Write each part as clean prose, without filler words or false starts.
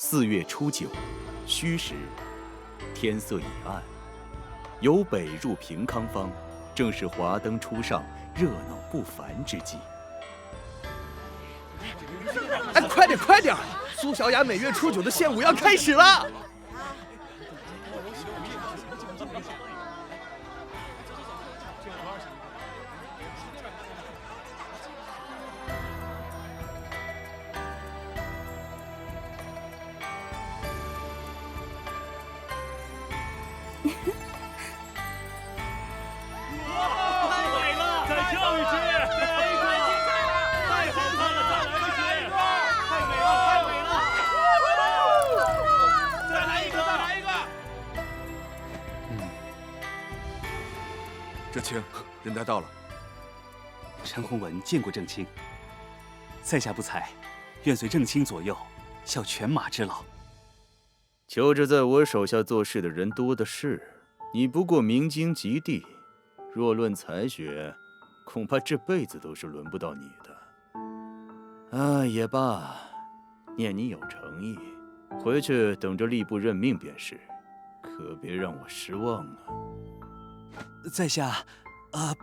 4月初9，戌时，天色已暗，由北入平康坊，正是华灯初上、热闹不凡之际。哎，快点快点！苏小雅每月初9的献舞要开始了。正卿，人带到了。陈弘文见过正卿，在下不才，愿随正卿左右，效犬马之劳。求着在我手下做事的人多的是，你不过鸣京及第，若论才学，恐怕这辈子都是轮不到你的。啊，也罢，念你有诚意，回去等着吏部任命便是，可别让我失望啊。在下，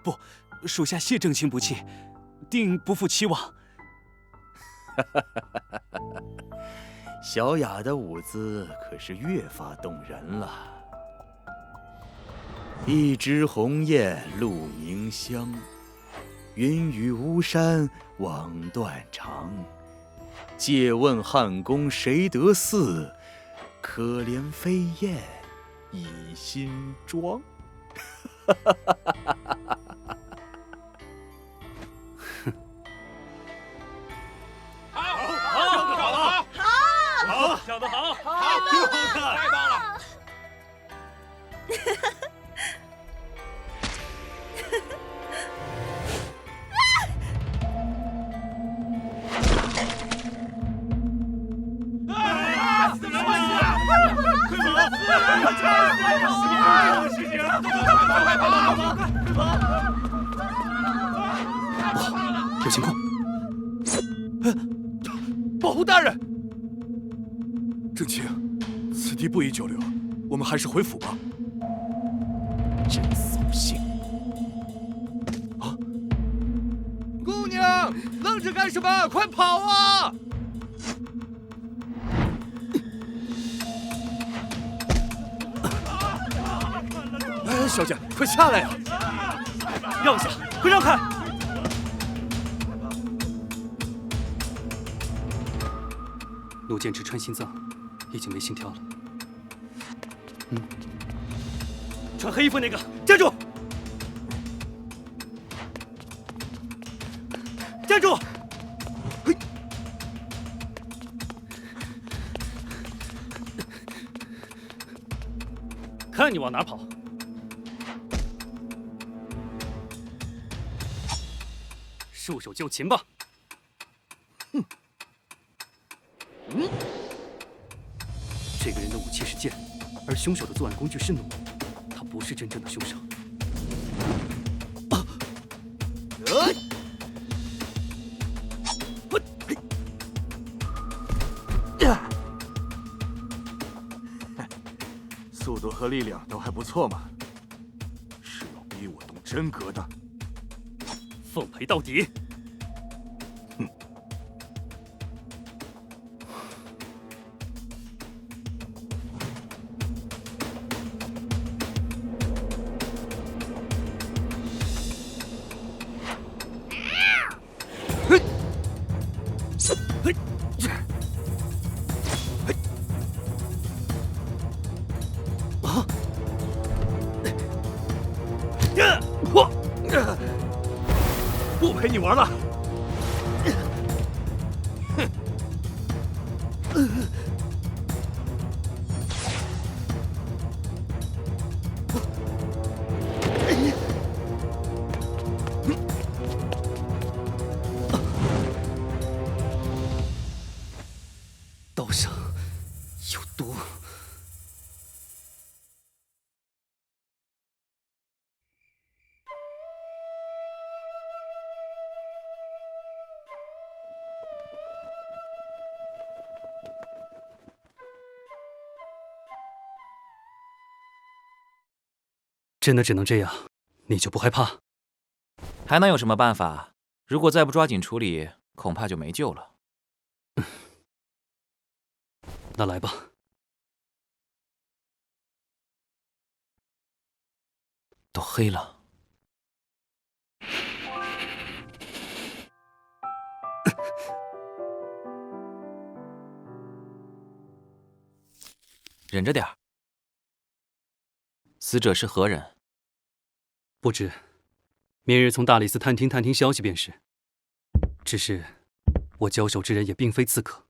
不，属下谢正卿不弃，定不负期望。小雅的舞姿可是越发动人了。一枝红艳露凝香，云雨巫山枉断肠。借问汉宫谁得似？可怜飞燕倚新妆。好，想得好，挺好看，太棒了！死人了！快跑！事情，快跑！有情况！保护大人！正卿，此地不宜久留，我们还是回府吧。真扫兴！啊！姑娘，愣着干什么？快跑啊！哎，小姐，快下来呀！让下，快让开！奴坚持穿心脏，已经没心跳了。穿黑衣服那个，站住！站住！嘿！看你往哪跑！束手就擒吧！这个人的武器是剑，而凶手的作案工具是弩，他不是真正的凶手。速度和力量都还不错嘛，是要逼我动真格的。奉陪到底！不陪你玩了。刀上有毒。真的只能这样，你就不害怕？还能有什么办法？如果再不抓紧处理，恐怕就没救了。那来吧。都黑了。忍着点儿。死者是何人？不知，明日从大理寺探听消息便是。只是我交手之人也并非刺客，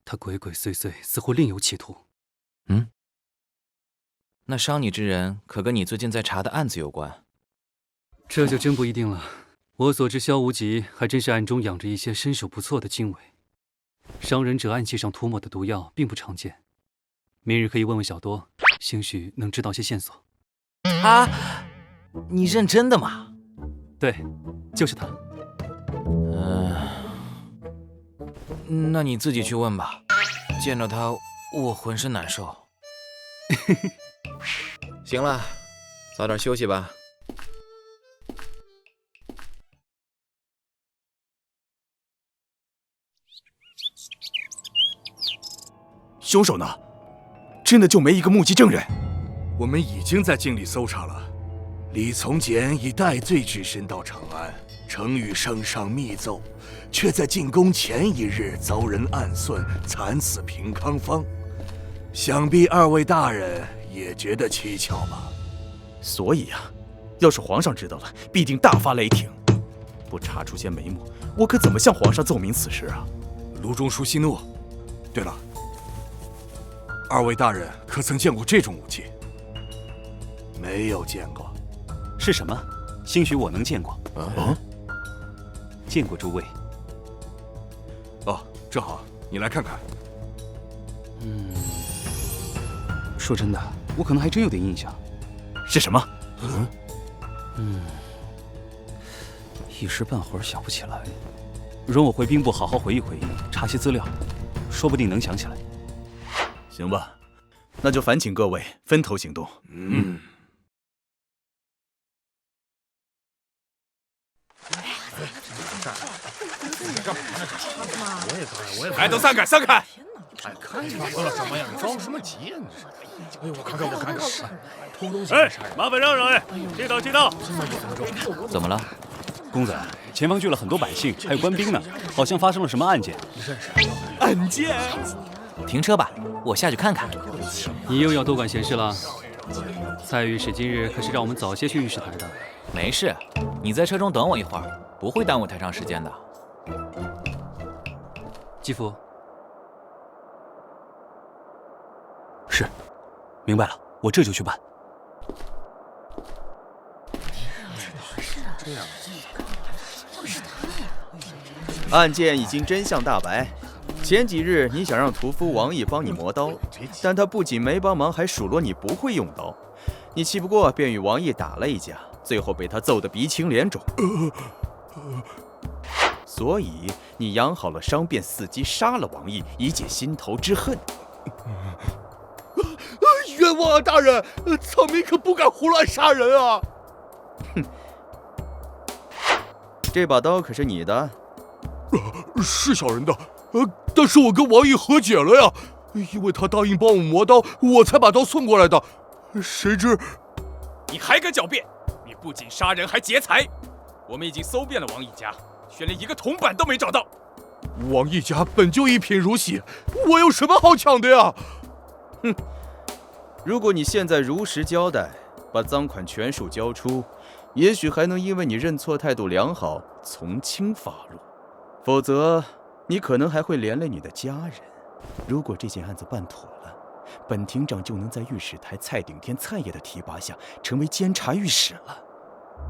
他鬼鬼祟祟，似乎另有企图。那伤你之人可跟你最近在查的案子有关？这就真不一定了。我所知，萧无极还真是暗中养着一些身手不错的精卫，伤人者暗器上涂抹的毒药并不常见。明日可以问问小多，兴许能知道些线索。啊，你认真的吗？对，就是他。那你自己去问吧。见到他，我浑身难受。行了，早点休息吧。凶手呢？真的就没一个目击证人？我们已经在尽力搜查了。李从简以戴罪之身到长安，呈与圣上密奏，却在进宫前一日遭人暗算，惨死平康坊。想必二位大人也觉得蹊跷吧？所以啊，要是皇上知道了，必定大发雷霆。不查出些眉目，我可怎么向皇上奏明此事啊？卢中书息怒。对了，二位大人可曾见过这种武器？没有见过。是什么？兴许我能见过。见过诸位。哦，正好，你来看看。说真的，我可能还真有点印象。是什么？一时半会儿想不起来。容我回兵部好好回忆回忆，查些资料，说不定能想起来。行吧，那就烦请各位分头行动。哎，都散开，散开！哎，看你喝了什么呀？你着什么急呀？你！哎，我看看，我看看。偷东西！哎，麻烦让让！哎，这道，这道。怎么了？公子，前方聚了很多百姓，还有官兵呢，好像发生了什么案件。案件？停车吧，我下去看看。你又要多管闲事了。蔡御史今日可是让我们早些去御史台的。没事，你在车中等我一会儿，不会耽误太长时间的。继父。是，明白了，我这就去办。案件已经真相大白。前几日你想让屠夫王毅帮你磨刀，但他不仅没帮忙，还数落你不会用刀。你气不过，便与王毅打了一架，最后被他揍得鼻青脸肿。所以你养好了伤，便伺机杀了王毅，以解心头之恨。冤枉啊，大人！草民可不敢胡乱杀人啊！哼，这把刀可是你的？是小人的，但是我跟王毅和解了呀，因为他答应帮我磨刀，我才把刀送过来的。谁知你还敢狡辩？你不仅杀人，还劫财！我们已经搜遍了王毅家，却连一个铜板都没找到。王毅家本就一贫如洗，我有什么好抢的呀？哼！如果你现在如实交代，把赃款全数交出，也许还能因为你认错态度良好，从轻发落。否则，你可能还会连累你的家人。如果这件案子办妥了，本庭长就能在御史台蔡顶天蔡爷的提拔下，成为监察御史了。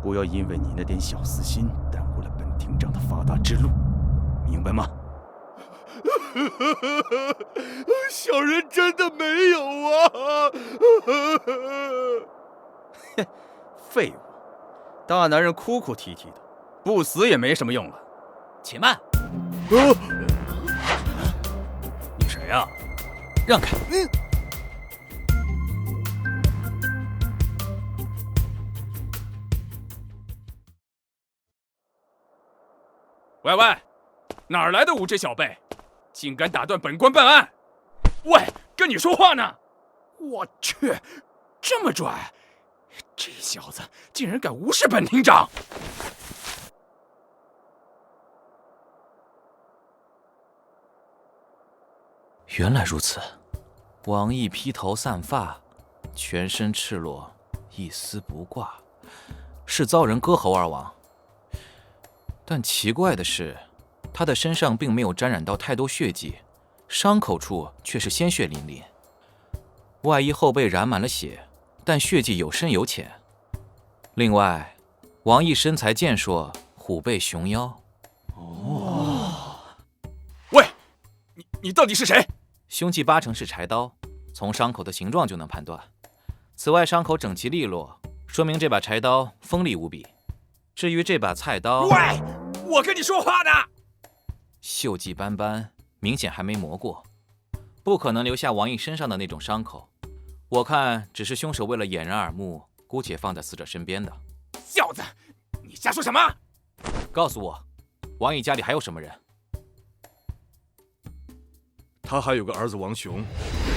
不要因为你那点小私心，耽误了本庭长的发达之路，明白吗？小人真的没有啊！哼，废物！大男人哭哭啼啼的，不死也没什么用了。且慢！你谁呀？让开！喂喂，哪儿来的无知小辈，竟敢打断本官办案？喂，跟你说话呢！我去，这么拽，这小子竟然敢无视本厅长！原来如此，王毅披头散发，全身赤裸，一丝不挂，是遭人割喉而亡。但奇怪的是，他的身上并没有沾染到太多血迹，伤口处却是鲜血淋漓。外衣后背染满了血，但血迹有深有浅。另外，王毅身材健硕，虎背熊腰。喂，你到底是谁？凶器80%是柴刀，从伤口的形状就能判断。此外，伤口整齐利落，说明这把柴刀锋利无比。至于这把菜刀，喂，我跟你说话呢！锈迹斑斑，明显还没磨过，不可能留下王毅身上的那种伤口。我看只是凶手为了掩人耳目，姑且放在死者身边的。小子，你瞎说什么？告诉我，王毅家里还有什么人？他还有个儿子王雄，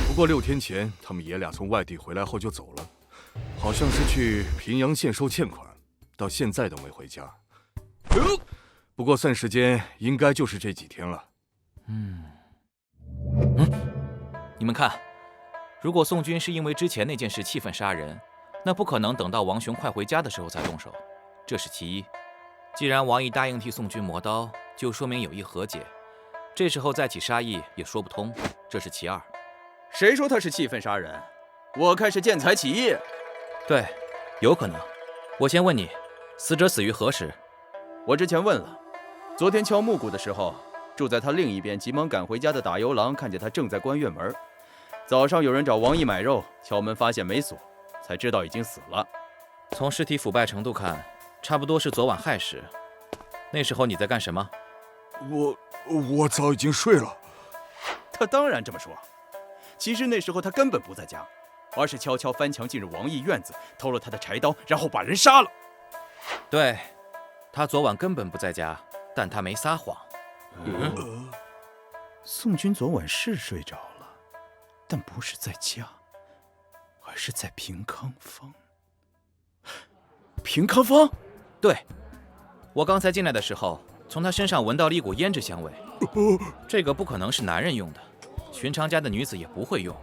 不过6天前他们爷俩从外地回来后就走了，好像是去平阳县收欠款，到现在都没回家。不过算时间，应该就是这几天了。你们看，如果宋军是因为之前那件事气愤杀人，那不可能等到王雄快回家的时候才动手，这是其一。既然王毅答应替宋军磨刀，就说明有意和解。这时候再起杀意也说不通，这是其二。谁说他是气愤杀人？我看是见财起意。对，有可能。我先问你，死者死于何时？我之前问了，昨天敲木鼓的时候，住在他另一边急忙赶回家的打油郎看见他正在关院门。早上有人找王毅买肉，敲门发现没锁，才知道已经死了。从尸体腐败程度看，差不多是昨晚亥时。那时候你在干什么？我早已经睡了。他当然这么说。其实那时候他根本不在家，而是悄悄翻墙进入王毅院子，偷了他的柴刀，然后把人杀了。对，他昨晚根本不在家，但他没撒谎。宋军昨晚是睡着了，但不是在家，而是在平康坊。平康坊？对，我刚才进来的时候，从他身上闻到了一股胭脂香味。这个不可能是男人用的，寻常家的女子也不会用，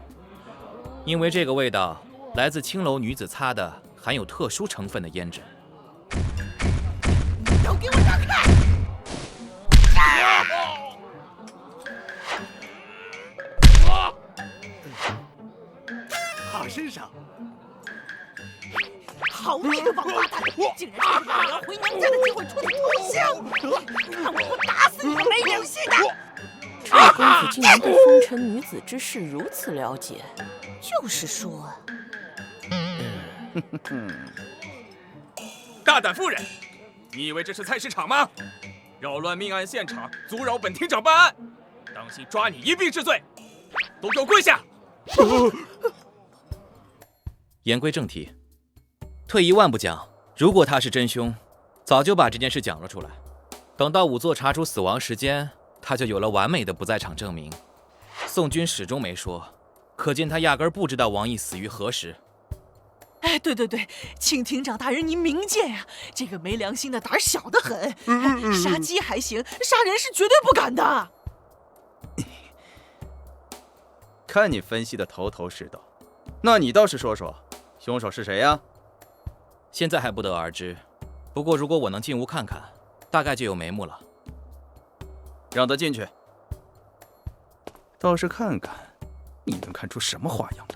因为这个味道来自青楼女子擦的含有特殊成分的胭脂。都给我让开！他身上，好你个王八蛋，竟然趁着我要回娘家的机会出去偷香！看我不打死你个没良心的！这公子竟然对风尘女子之事如此了解，就是说，大胆妇人，你以为这是菜市场吗？扰乱命案现场，阻扰本厅长办案，当心抓你一并治罪！都给我跪下！言归正题，退一万步讲，如果他是真凶，早就把这件事讲了出来。等到仵作查出死亡时间，他就有了完美的不在场证明。宋军始终没说，可见他压根不知道王毅死于何时。哎，对，请厅长大人您明鉴呀！这个没良心的胆小得很，杀鸡还行，杀人是绝对不敢的。看你分析的头头是道，那你倒是说说，凶手是谁呀？现在还不得而知，不过如果我能进屋看看，大概就有眉目了。让他进去，倒是看看你能看出什么花样来。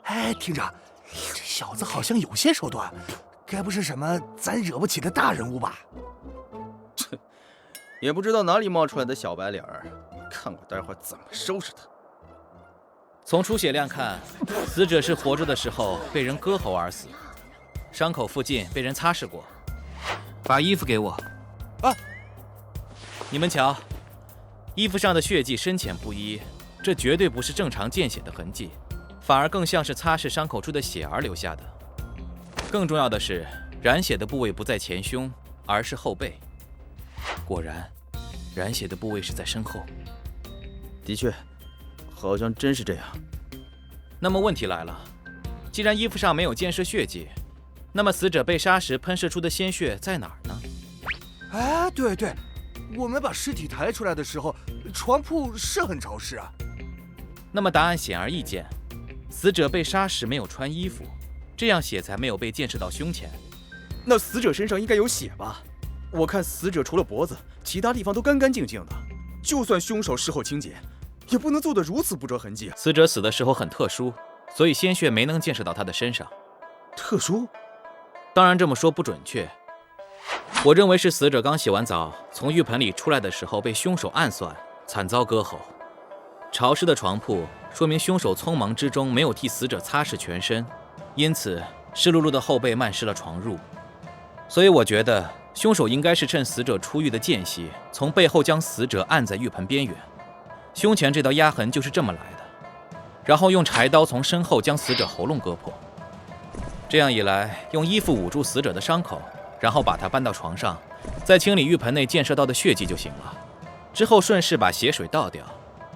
哎，厅长，这小子好像有些手段，该不是什么咱惹不起的大人物吧？也不知道哪里冒出来的小白脸儿，看我待会儿怎么收拾他。从出血量看，死者是活着的时候被人割喉而死，伤口附近被人擦拭过。把衣服给我。你们瞧，衣服上的血迹深浅不一，这绝对不是正常见血的痕迹，反而更像是擦拭伤口处的血而留下的。更重要的是，染血的部位不在前胸，而是后背。果然，染血的部位是在身后。的确，好像真是这样。那么问题来了，既然衣服上没有溅射血迹，那么死者被杀时喷射出的鲜血在哪儿呢？哎，对对，我们把尸体抬出来的时候，床铺是很潮湿啊。那么答案显而易见，死者被杀时没有穿衣服，这样血才没有被溅射到胸前。那死者身上应该有血吧？我看死者除了脖子，其他地方都干干净净的。就算凶手事后清洁，也不能做得如此不着痕迹啊。死者死的时候很特殊，所以鲜血没能溅射到他的身上。特殊？当然这么说不准确。我认为是死者刚洗完澡，从浴盆里出来的时候被凶手暗算，惨遭割喉。潮湿的床铺说明凶手匆忙之中没有替死者擦拭全身，因此湿漉漉的后背漫湿了床褥。所以我觉得凶手应该是趁死者出浴的间隙，从背后将死者按在浴盆边缘。胸前这道压痕就是这么来的，然后用柴刀从身后将死者喉咙割破。这样一来，用衣服捂住死者的伤口，然后把他搬到床上，再清理浴盆内溅射到的血迹就行了。之后顺势把血水倒掉，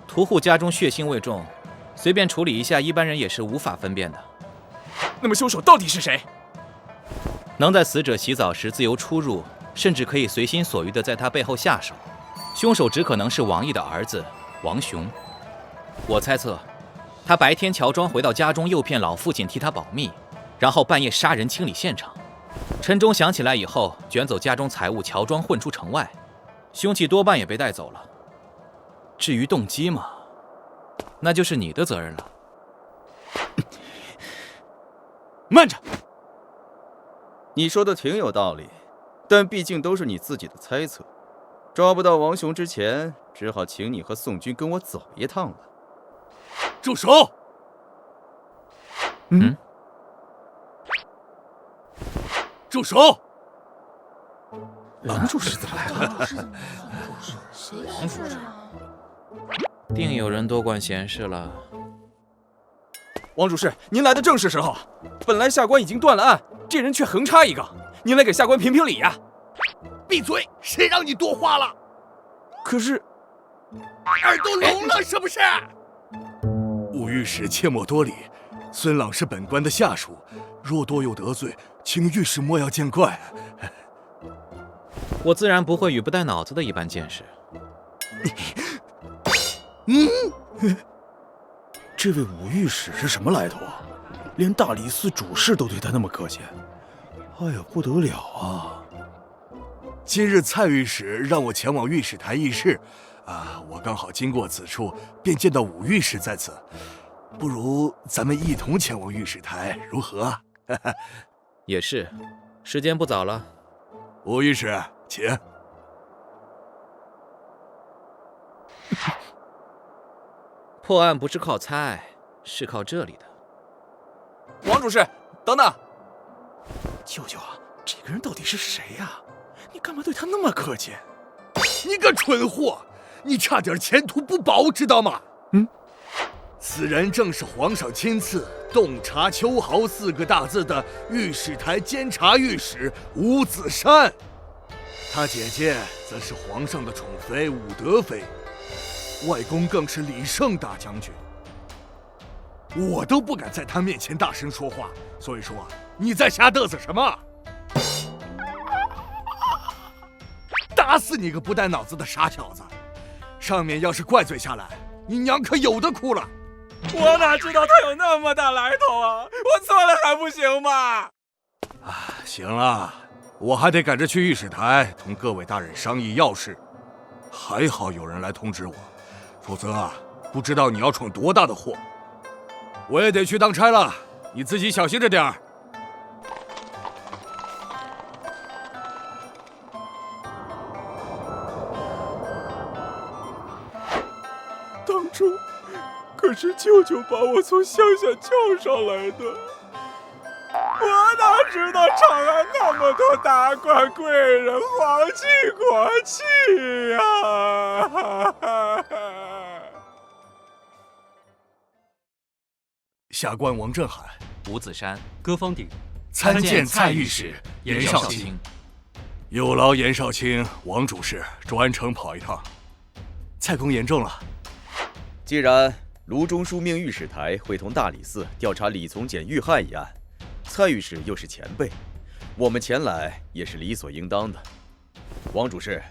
屠户家中血腥味重，随便处理一下，一般人也是无法分辨的。那么凶手到底是谁？能在死者洗澡时自由出入，甚至可以随心所欲地在他背后下手，凶手只可能是王毅的儿子王雄。我猜测，他白天乔装回到家中，诱骗老父亲替他保密，然后半夜杀人清理现场。陈忠想起来以后，卷走家中财物，乔装混出城外，凶器多半也被带走了。至于动机嘛，那就是你的责任了。慢着，你说的挺有道理，但毕竟都是你自己的猜测。抓不到王雄之前，只好请你和宋军跟我走一趟了。住手！住手！郎主是怎么来了？王主事，定有人多管闲事了。王主事，您来的正是时候。本来下官已经断了案，这人却横插一杠，您来给下官评评理呀！闭嘴！谁让你多话了？可是，耳朵聋了是不是？武御史切莫多礼，孙朗是本官的下属，若多有得罪，请御史莫要见怪。我自然不会与不带脑子的一般见识。这位武御史是什么来头啊？连大理寺主事都对他那么客气，哎呀，不得了啊！今日蔡御史让我前往御史台议事，我刚好经过此处，便见到武御史在此。不如咱们一同前往御史台，如何？也是，时间不早了。武御史，请。破案不是靠猜，是靠这里的。王主事，等等！舅舅啊，这个人到底是谁呀？你干嘛对他那么客气？你个蠢货，你差点前途不保，知道吗？此人正是皇上亲赐洞察秋毫4个大字的御史台监察御史吴子山，他姐姐则是皇上的宠妃武德妃，外公更是李胜大将军。我都不敢在他面前大声说话，所以说你在瞎嘚瑟什么？打死你个不带脑子的傻小子！上面要是怪罪下来，你娘可有的哭了。我哪知道他有那么大来头啊！我错了还不行吗？行了，我还得赶着去御史台同各位大人商议要事。还好有人来通知我，否则不知道你要闯多大的祸。我也得去当差了，你自己小心着点儿。当初可是舅舅把我从乡下叫上来的。我哪知道长安那么多达官贵人、皇亲国戚呀！下官王振海，吴子山，歌方鼎，参见蔡御史严少卿。少卿。有劳严少卿、王主事专程跑一趟。蔡公言重了。既然卢中书命御史台会同大理寺调查李从简遇害一案，蔡御史又是前辈，我们前来也是理所应当的。王主事，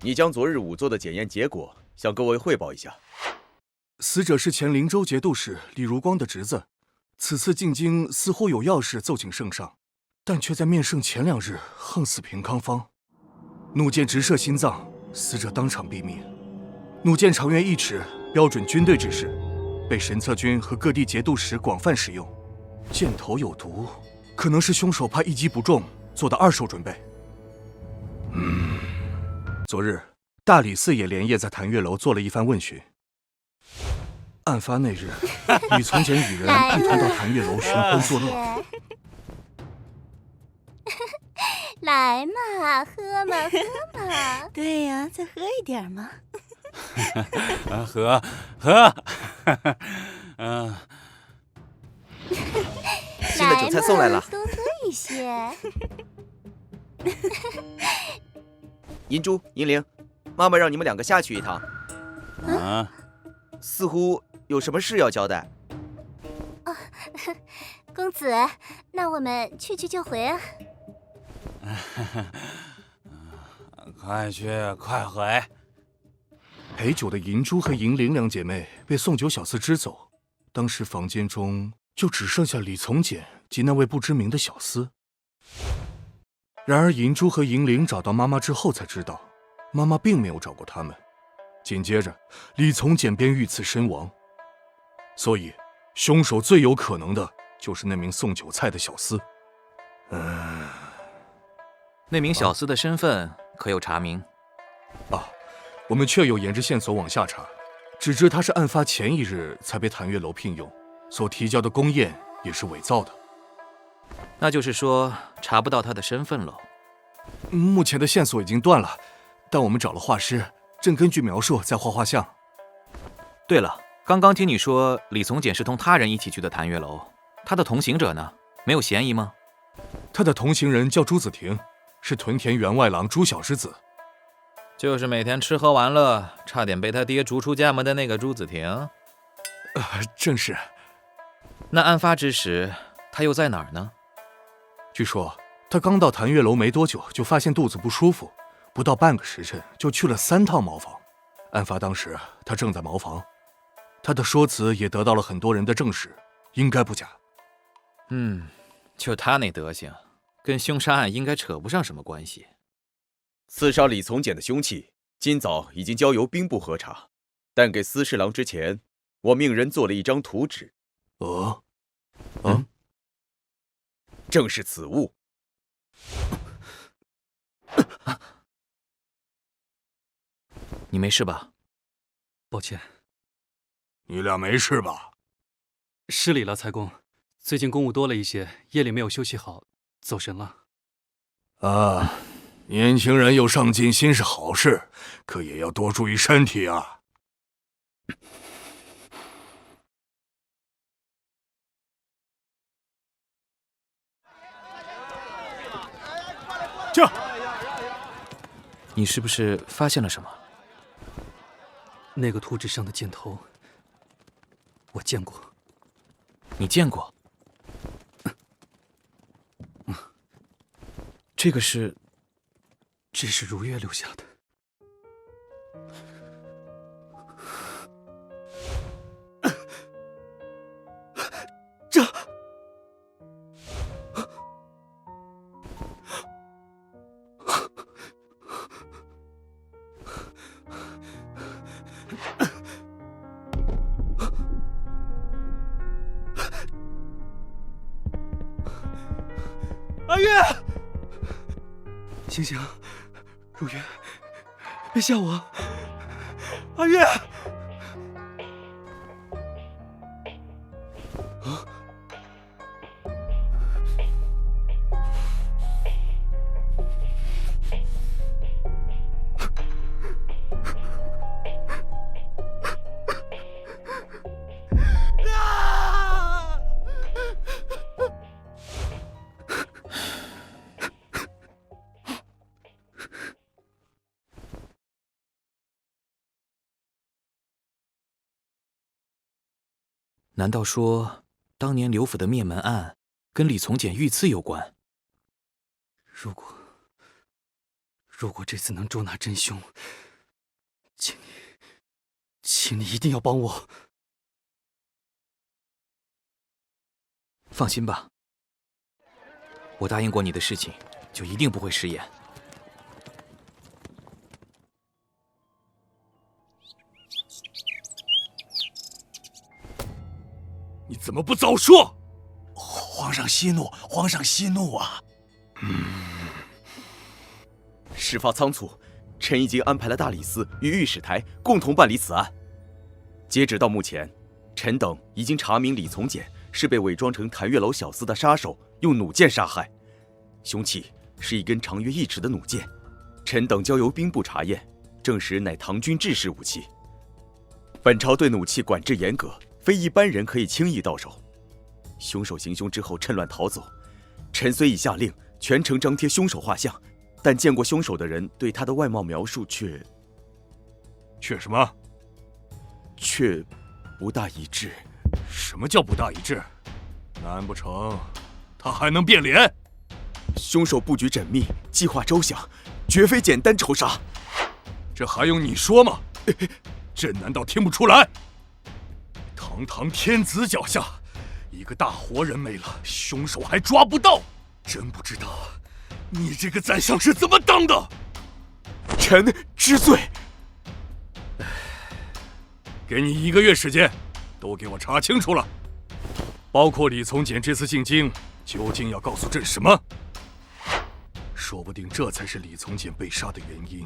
你将昨日仵作的检验结果向各位汇报一下。死者是前灵州节度使李如光的侄子，此次进京似乎有要事奏请圣上，但却在面圣前2日横死平康坊，弩箭直射心脏，死者当场毙命。弩箭长圆1尺，标准军队制式，被神策军和各地节度使广泛使用。箭头有毒，可能是凶手怕一击不中，做的2手准备。昨日大理寺也连夜在潭月楼做了一番问询。案发那日，李从简与人一同到潭月楼寻欢作乐。来嘛，喝嘛，喝嘛。对呀，再喝一点嘛。喝，新的酒菜送来了，多喝一些。银珠、银铃，妈妈让你们2个下去一趟。啊，似乎有什么事要交代。哦，公子，那我们去就回啊。快去快回。陪酒的银珠和银铃2姐妹被送酒小厮支走，当时房间中就只剩下李从简及那位不知名的小厮。然而银珠和银铃找到妈妈之后才知道，妈妈并没有找过他们。紧接着李从简便遇刺身亡，所以凶手最有可能的就是那名送酒菜的小厮。那名小厮的身份可有查明？我们确有沿着线索往下查，只知他是案发前1日才被潭月楼聘用，所提交的宫宴也是伪造的。那就是说查不到他的身份喽。目前的线索已经断了，但我们找了画师，正根据描述在画画像。对了，刚刚听你说李从简是同他人一起去的潭月楼，他的同行者呢？没有嫌疑吗？他的同行人叫朱子婷，是屯田员外郎朱晓之子。就是每天吃喝玩乐，差点被他爹逐出家门的那个朱子婷？正是。那案发之时，他又在哪儿呢？据说他刚到潭月楼没多久，就发现肚子不舒服，不到半个时辰就去了3趟茅房。案发当时，他正在茅房。他的说辞也得到了很多人的证实，应该不假。就他那德行，跟凶杀案应该扯不上什么关系。刺杀李从简的凶器，今早已经交由兵部核查，但给司侍郎之前，我命人做了一张图纸。正是此物。你没事吧？抱歉。你俩没事吧？失礼了，蔡公。最近公务多了一些，夜里没有休息好，走神了。年轻人有上进心是好事，可也要多注意身体啊。驾！你是不是发现了什么？那个图纸上的箭头，我见过。你见过？这个是？这是如月留下的。阿月，醒醒，如月，别吓我！阿月，难道说当年刘府的灭门案跟李从简遇刺有关？如果这次能捉拿真凶，请你一定要帮我。放心吧，我答应过你的事情，就一定不会食言。你怎么不早说？皇上息怒，皇上息怒啊！事发仓促，臣已经安排了大理寺与御史台共同办理此案。截止到目前，臣等已经查明李从简是被伪装成谭月楼小厮的杀手用弩箭杀害，凶器是一根长约1尺的弩箭。臣等交由兵部查验，证实乃唐军制式武器。本朝对弩器管制严格，非一般人可以轻易到手。凶手行凶之后趁乱逃走，臣虽已下令全城张贴凶手画像，但见过凶手的人对他的外貌描述却什么？却不大一致。什么叫不大一致？难不成他还能变脸？凶手布局缜密，计划周详，绝非简单仇杀。这还用你说吗？朕难道听不出来？堂堂天子脚下，一个大活人没了，凶手还抓不到。真不知道你这个宰相是怎么当的。臣知罪。给你1个月时间，都给我查清楚了，包括李从简这次进京究竟要告诉朕什么？说不定这才是李从简被杀的原因。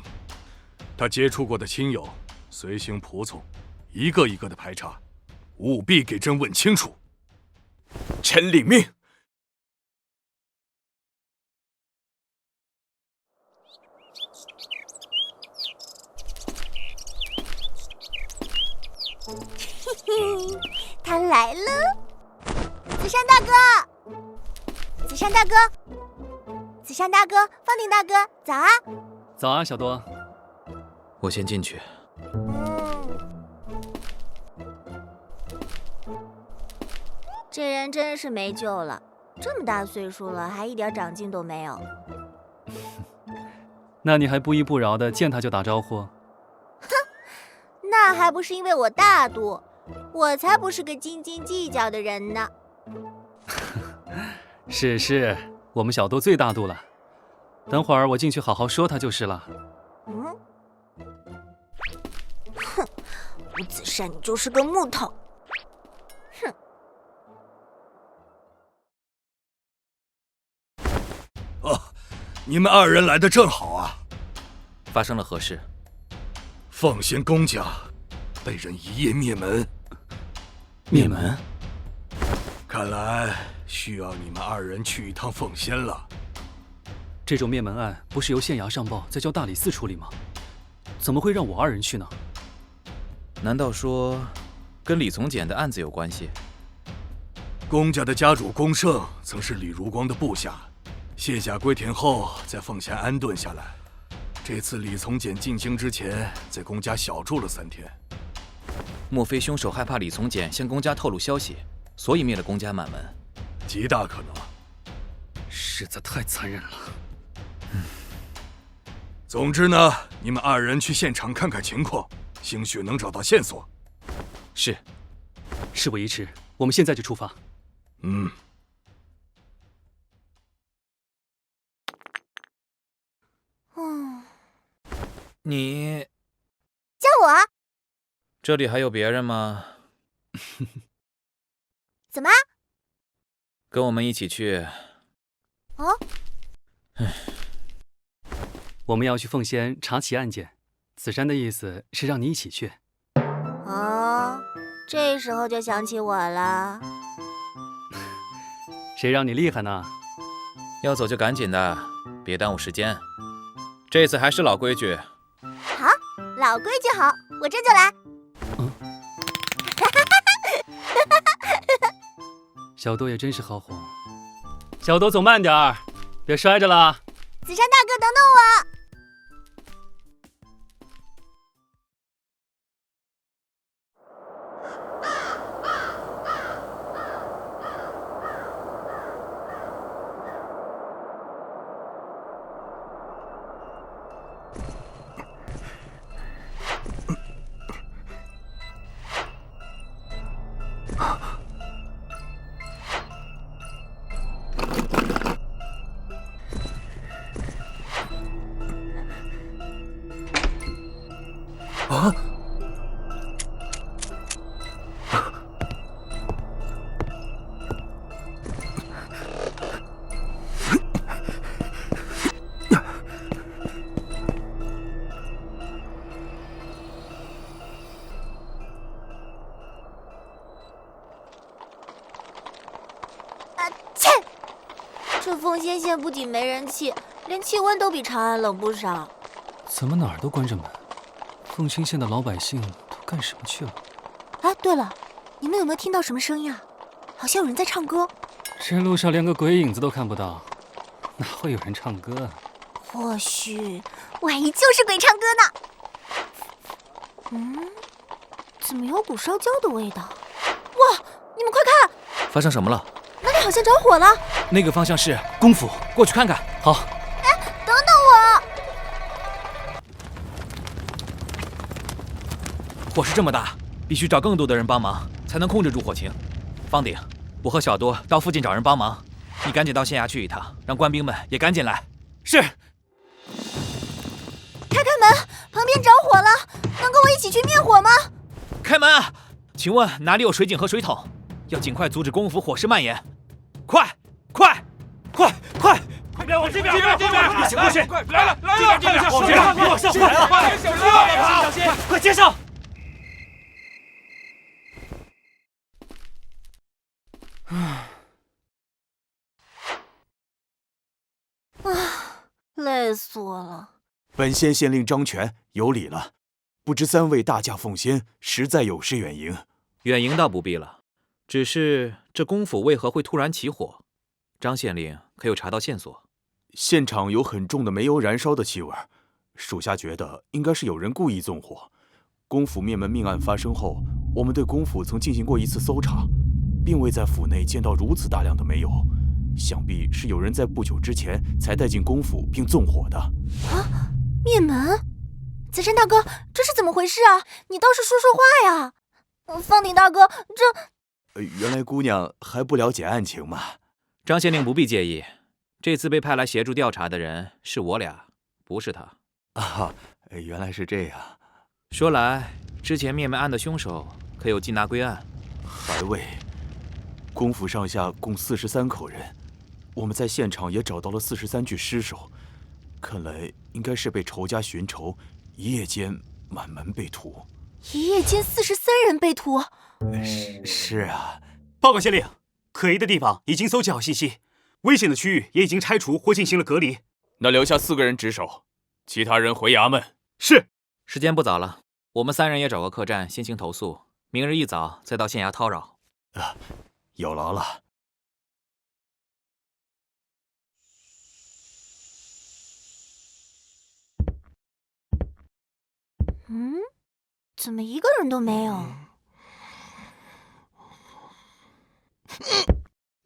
他接触过的亲友、随行仆从，一个一个的排查，务必给朕问清楚。臣领命。他来了，子山大哥，子山大哥，子山大哥，方鼎大哥，早啊！早啊，小多。我先进去。这人真是没救了，这么大岁数了，还一点长进都没有。那你还不依不饶的见他就打招呼？哼，那还不是因为我大度，我才不是个斤斤计较的人呢。是，我们小多最大度了。等会儿我进去好好说他就是了。哼，吴子山，你就是个木头。哼。你们2人来得正好啊！发生了何事？奉贤公家被人一夜灭门。灭门？看来需要你们2人去一趟奉贤了。这种灭门案不是由县衙上报，再交大理寺处理吗？怎么会让我2人去呢？难道说跟李从简的案子有关系？公家的家主公胜曾是李如光的部下。卸甲归田后，在奉贤安顿下来。这次李从简进京之前，在公家小住了3天。莫非凶手害怕李从简向公家透露消息，所以灭了公家满门？极大可能。实在太残忍了。总之呢，你们2人去现场看看情况，兴许能找到线索。是。事不宜迟，我们现在就出发。你叫我啊？这里还有别人吗？怎么？跟我们一起去。哦。我们要去奉仙查起案件，子山的意思是让你一起去。哦，这时候就想起我了。谁让你厉害呢？要走就赶紧的，别耽误时间。这次还是老规矩。好，老规矩好，我这就来。小多也真是好哄。小多走慢点儿，别摔着了。子山大哥，等等我。啊！切！这凤仙县不仅没人气，连气温都比长安冷不少。怎么哪儿都关着门？凤仙县的老百姓都干什么去了？哎，对了，你们有没有听到什么声音啊？好像有人在唱歌。这路上连个鬼影子都看不到，哪会有人唱歌啊？或许，万一就是鬼唱歌呢？怎么有股烧焦的味道？哇，你们快看，发生什么了？那里好像着火了。那个方向是功府，过去看看。好。哎，等等我！火势这么大，必须找更多的人帮忙，才能控制住火情。方鼎，我和小多到附近找人帮忙，你赶紧到县衙去一趟，让官兵们也赶紧来。是。开门，旁边着火了，能跟我一起去灭火吗？开门啊！请问哪里有水井和水桶？要尽快阻止功府火势蔓延。快！快！这边往这边，这边，过去！来了，这边，往上，小心！快接上！累死我了。本县县令张全有礼了，不知三位大驾奉先，实在有失远迎。远迎倒不必了，只是这功府为何会突然起火？张县令可有查到线索？现场有很重的煤油燃烧的气味，属下觉得应该是有人故意纵火。功府灭门命案发生后，我们对功府曾进行过一次搜查，并未在府内见到如此大量的煤油，想必是有人在不久之前才带进功府并纵火的。啊！灭门！紫山大哥，这是怎么回事啊？你倒是说说话呀！方鼎大哥，原来姑娘还不了解案情嘛。张县令不必介意，这次被派来协助调查的人是我俩，不是他。啊，原来是这样。说来，之前灭门案的凶手可有缉拿归案？还未。功府上下共43口人，我们在现场也找到了43具尸首，看来应该是被仇家寻仇，一夜间满门被屠。一夜间43人被屠？是啊。报告县令，可疑的地方已经搜集好信息，危险的区域也已经拆除或进行了隔离。那留下4个人值守，其他人回衙门。是。时间不早了，我们3人也找个客栈先行投宿，明日一早再到县衙叨扰。有劳了。怎么一个人都没有？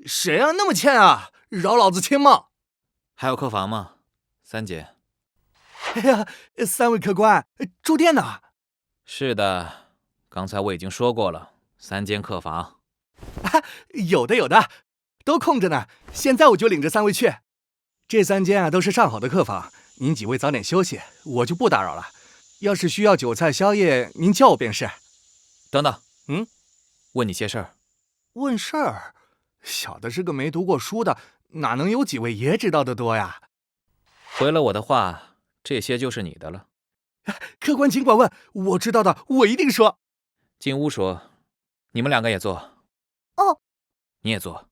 谁啊？那么欠啊！饶老子亲嘛！还有客房吗？3间。哎呀，3位客官，住店呢？是的，刚才我已经说过了，3间客房。有的，都空着呢。现在我就领着3位去。这3间啊都是上好的客房，您几位早点休息，我就不打扰了。要是需要酒菜宵夜，您叫我便是。等等，问你些事儿。问事儿？小的是个没读过书的，哪能有几位爷知道的多呀？回了我的话，这些就是你的了。客官尽管问，我知道的我一定说。进屋说，你们2个也坐。哦，你也坐。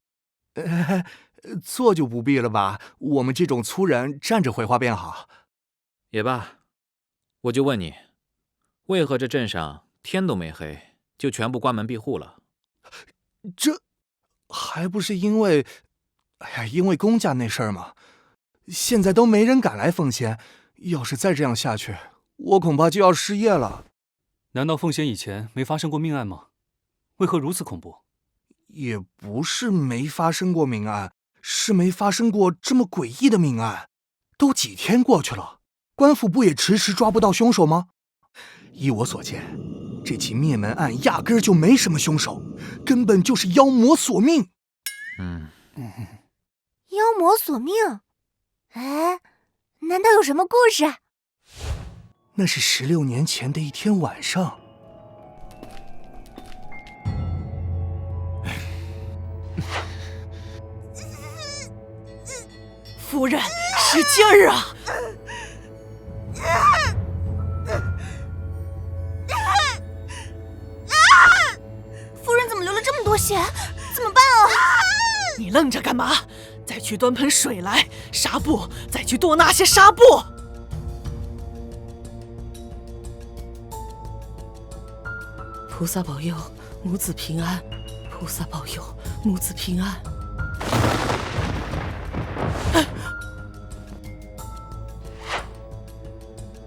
坐就不必了吧，我们这种粗人站着回话便好。也罢，我就问你，为何这镇上天都没黑，就全部关门闭户了？这还不是因为，因为公家那事儿吗？现在都没人敢来奉仙，要是再这样下去，我恐怕就要失业了。难道奉仙以前没发生过命案吗？为何如此恐怖？也不是没发生过命案，是没发生过这么诡异的命案。都几天过去了，官府不也迟迟抓不到凶手吗？依我所见，这起灭门案压根儿就没什么凶手，根本就是妖魔索命。妖魔索命？哎，难道有什么故事？那是16年前的一天晚上。夫人，使劲儿啊！夫人怎么流了这么多血？怎么办啊？你愣着干嘛？再去端盆水来，纱布，再去多拿些纱布。菩萨保佑母子平安，菩萨保佑母子平安。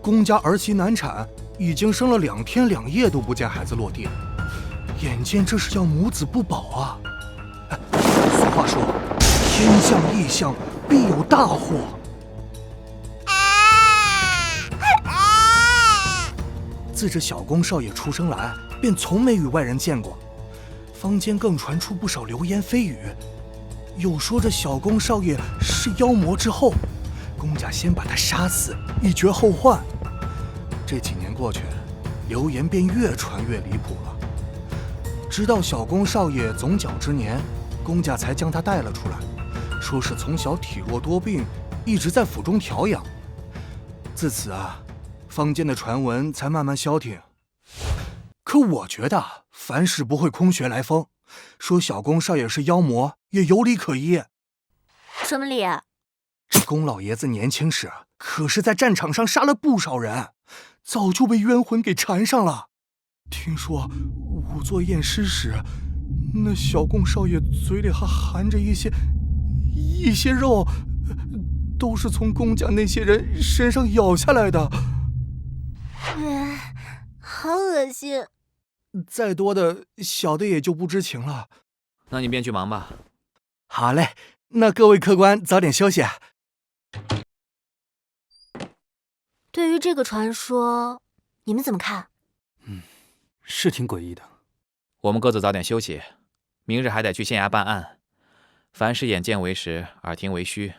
公家儿媳难产，已经生了2天2夜都不见孩子落地，眼见这是叫母子不保啊！俗话说，天象异象，必有大祸。自这小公少爷出生来，便从没与外人见过，坊间更传出不少流言蜚语，有说这小公少爷是妖魔之后，公家先把他杀死，以绝后患。这几年过去，流言便越传越离谱了。直到小公少爷总角之年，公家才将他带了出来，说是从小体弱多病，一直在府中调养。自此啊，坊间的传闻才慢慢消停。可我觉得凡事不会空穴来风，说小公少爷是妖魔也有理可依。什么理？这公老爷子年轻时可是在战场上杀了不少人，早就被冤魂给缠上了。听说仵作验尸时，那小公少爷嘴里还含着一些肉，都是从公家那些人身上咬下来的。好恶心。再多的小的也就不知情了。那你便去忙吧。好嘞，那各位客官早点休息。对于这个传说，你们怎么看？是挺诡异的。我们各自早点休息，明日还得去县衙办案。凡事眼见为实，耳听为虚。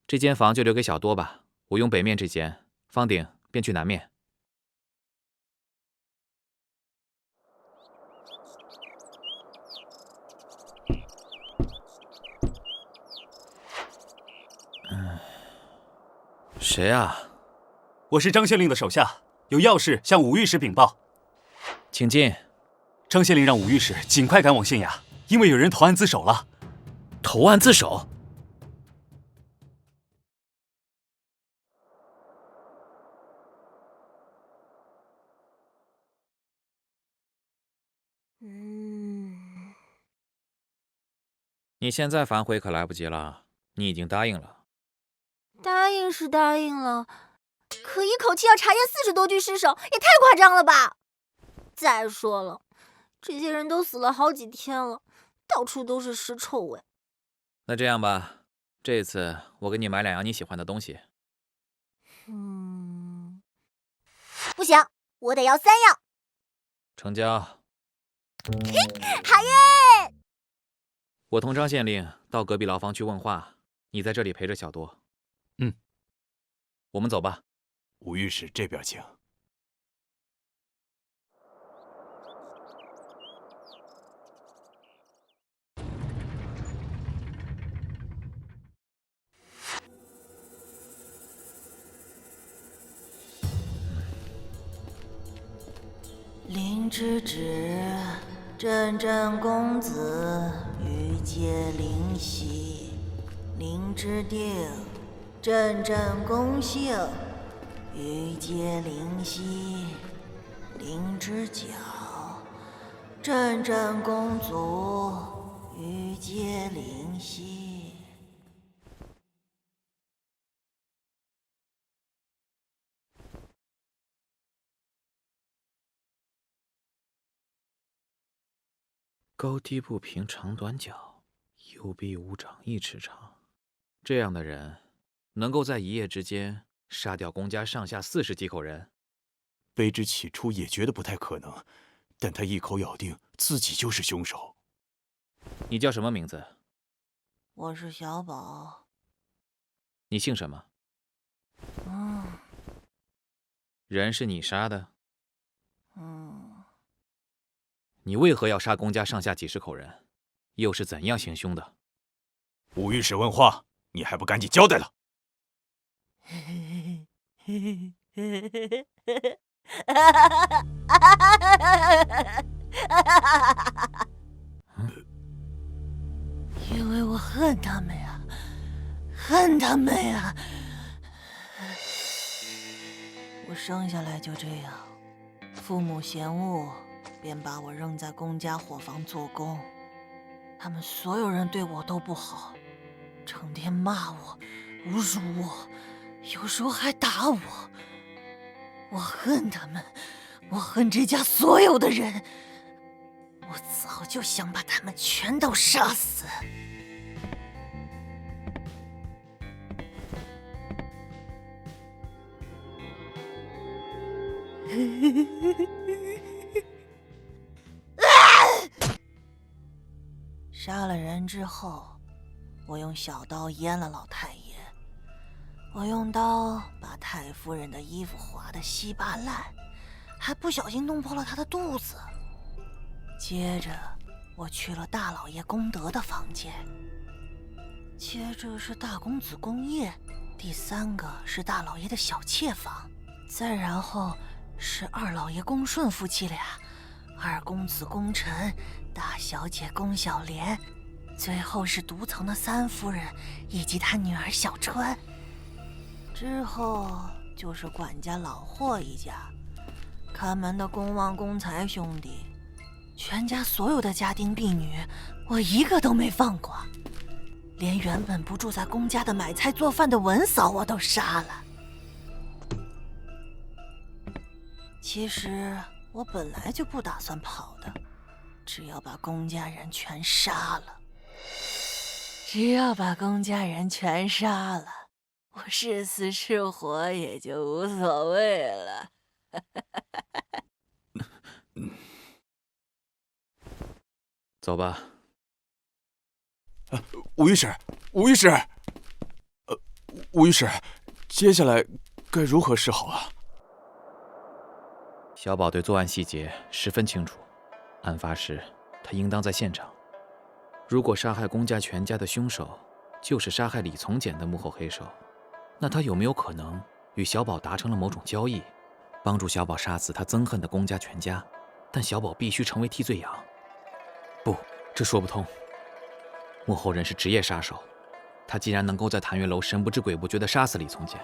这间房就留给小多吧，我用北面这间，方鼎便去南面。谁啊？我是张县令的手下，有要事向武御史禀报。请进。张县令让武御史尽快赶往县衙，因为有人投案自首了。投案自首？你现在反悔可来不及了，你已经答应了。答应是答应了，可一口气要查验40多具尸首，也太夸张了吧！再说了，这些人都死了好几天了，到处都是尸臭味。那这样吧，这次我给你买2样你喜欢的东西。不行，我得要3样。成交。好耶！我同张县令到隔壁牢房去问话，你在这里陪着小多。我们走吧。武御史这边请。灵芝旨，阵阵公子欲借灵犀，灵芝定，阵阵公姓欲借灵犀，灵芝角，阵阵公族欲借灵犀。高低不平，长短脚，右臂无掌1尺长。这样的人，能够在一夜之间杀掉公家上下40几口人？卑职起初也觉得不太可能，但他一口咬定自己就是凶手。你叫什么名字？我是小宝。你姓什么？人是你杀的？你为何要杀公家上下几十口人？又是怎样行凶的？吴御史问话，你还不赶紧交代了？因为我恨他们呀，恨他们呀！我生下来就这样，父母嫌恶，便把我扔在公家伙房做工。他们所有人对我都不好，成天骂我、侮辱我，有时候还打我。我恨他们，我恨这家所有的人。我早就想把他们全都杀死。杀了人之后，我用小刀阉了老太爷，我用刀把太夫人的衣服划得稀巴烂，还不小心弄破了她的肚子。接着我去了大老爷功德的房间，接着是大公子宫夜，第三个是大老爷的小妾房，再然后是二老爷恭顺夫妻俩，二公子功臣，大小姐宫小莲，最后是独藏的三夫人以及她女儿小川。之后就是管家老霍一家，看门的公望、公才兄弟，全家所有的家丁婢女，我一个都没放过，连原本不住在公家的买菜做饭的文嫂我都杀了。其实我本来就不打算跑的，只要把公家人全杀了，我是死是活也就无所谓了。走吧。吴御史，吴御史，吴御史，接下来该如何是好啊？小宝对作案细节十分清楚，案发时他应当在现场。如果杀害公家全家的凶手就是杀害李从简的幕后黑手，那他有没有可能与小宝达成了某种交易，帮助小宝杀死他憎恨的公家全家，但小宝必须成为替罪羊？不，这说不通。幕后人是职业杀手，他既然能够在谭月楼神不知鬼不觉地杀死李从简，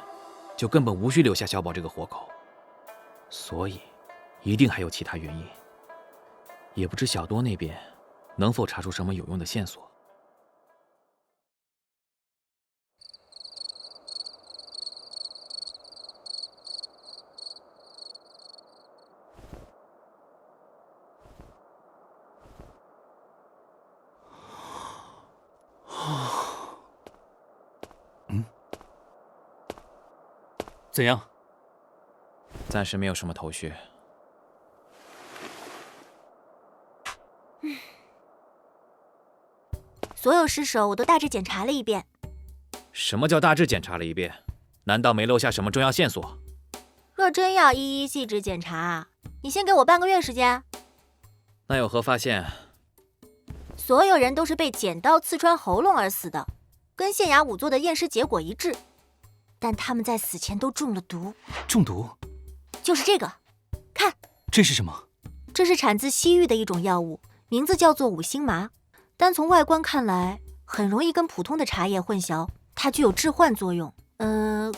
就根本无需留下小宝这个活口。所以一定还有其他原因，也不知小多那边能否查出什么有用的线索。怎样？暂时没有什么头绪。所有尸首我都大致检查了一遍。什么叫大致检查了一遍？难道没留下什么重要线索？若真要一一细致检查，你先给我半个月时间。那有何发现？所有人都是被剪刀刺穿喉咙而死的，跟县衙仵作的验尸结果一致。但他们在死前都中了毒。中毒？就是这个，看，这是什么？这是产自西域的一种药物，名字叫做五星麻。单从外观看来，很容易跟普通的茶叶混淆，它具有致幻作用。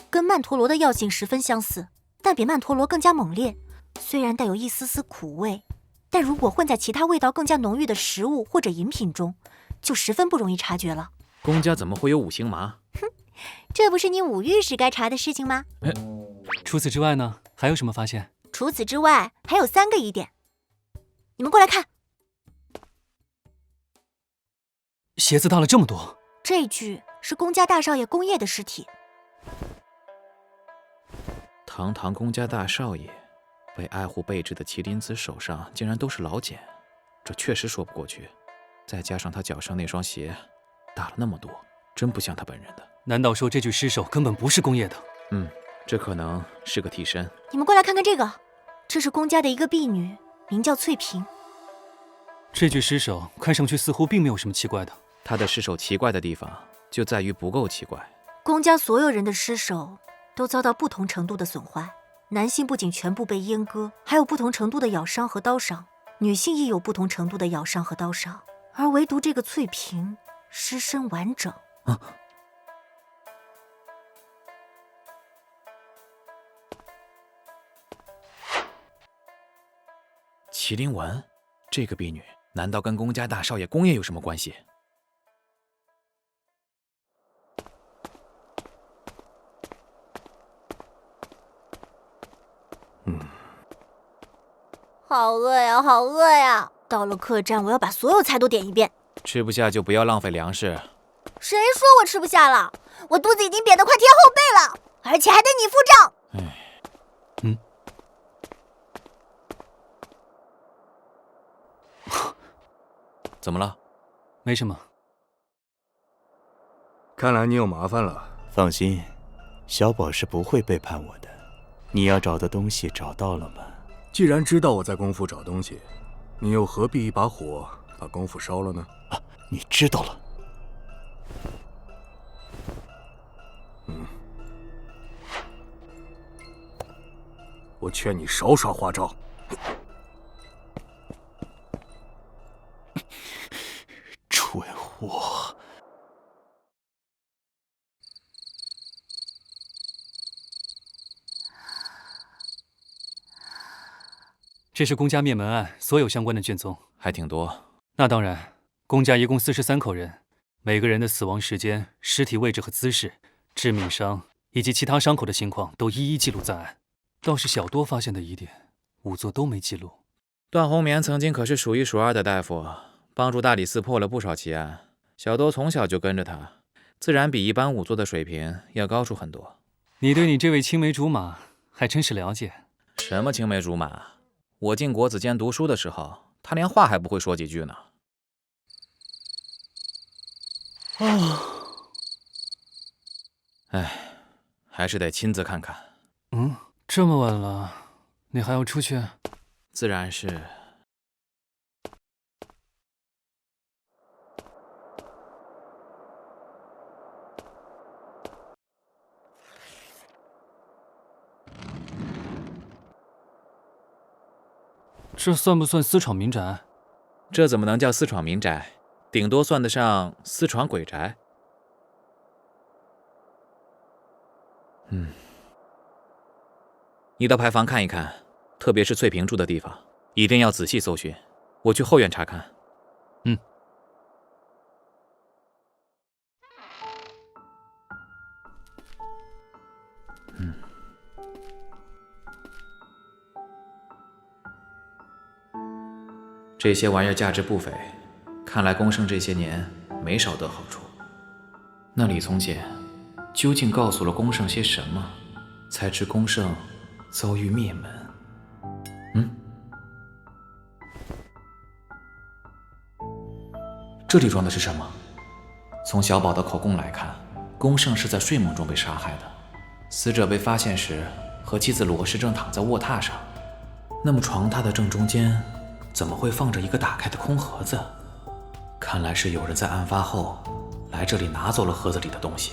跟曼陀罗的药性十分相似，但比曼陀罗更加猛烈。虽然带有一丝丝苦味，但如果混在其他味道更加浓郁的食物或者饮品中，就十分不容易察觉了。公家怎么会有五星麻？哼，这不是你武御史该查的事情吗？除此之外呢，还有什么发现？除此之外，还有3个疑点。你们过来看，鞋子到了这么多。这具是公家大少爷宫夜的尸体。堂堂公家大少爷，为爱护备至的麒麟子手上竟然都是老茧，这确实说不过去。再加上他脚上那双鞋，打了那么多，真不像他本人的。难道说这具尸首根本不是宫夜的？这可能是个替身。你们过来看看这个，这是宫家的一个婢女，名叫翠萍。这具尸首看上去似乎并没有什么奇怪的。他的尸首奇怪的地方就在于不够奇怪。宫家所有人的尸首都遭到不同程度的损坏，男性不仅全部被阉割，还有不同程度的咬伤和刀伤，女性亦有不同程度的咬伤和刀伤，而唯独这个翠萍尸身完整。麒麟纹，这个婢女难道跟宫家大少爷宫爷有什么关系？好饿呀，好饿呀！到了客栈，我要把所有菜都点一遍。吃不下就不要浪费粮食。谁说我吃不下了？我肚子已经瘪得快贴后背了，而且还得你付账。怎么了？没什么。看来你有麻烦了。放心，小宝是不会背叛我的。你要找的东西找到了吗？既然知道我在宫府找东西，你又何必一把火把宫府烧了呢？啊，你知道了。我劝你少耍花招。蠢货！这是宫家灭门案所有相关的卷宗，还挺多。那当然，宫家一共43口人，每个人的死亡时间、尸体位置和姿势、致命伤以及其他伤口的情况都一一记录在案。倒是小多发现的疑点，5座都没记录。段红棉曾经可是数1数2的大夫，帮助大理寺破了不少奇案。小多从小就跟着他，自然比一般仵作的水平要高出很多。你对你这位青梅竹马还真是了解。什么青梅竹马？我进国子监读书的时候，他连话还不会说几句呢。哎，还是得亲自看看。这么晚了，你还要出去？自然是。这算不算私闯民宅？这怎么能叫私闯民宅？顶多算得上私闯鬼宅。你到牌坊看一看，特别是翠萍住的地方，一定要仔细搜寻。我去后院查看。这些玩意儿价值不菲，看来宫胜这些年没少得好处。那李从简究竟告诉了宫胜些什么，才致宫胜遭遇灭门？这里装的是什么？从小宝的口供来看，宫胜是在睡梦中被杀害的。死者被发现时，和妻子罗氏正躺在卧榻上。那么床榻的正中间怎么会放着一个打开的空盒子？看来是有人在案发后来这里拿走了盒子里的东西。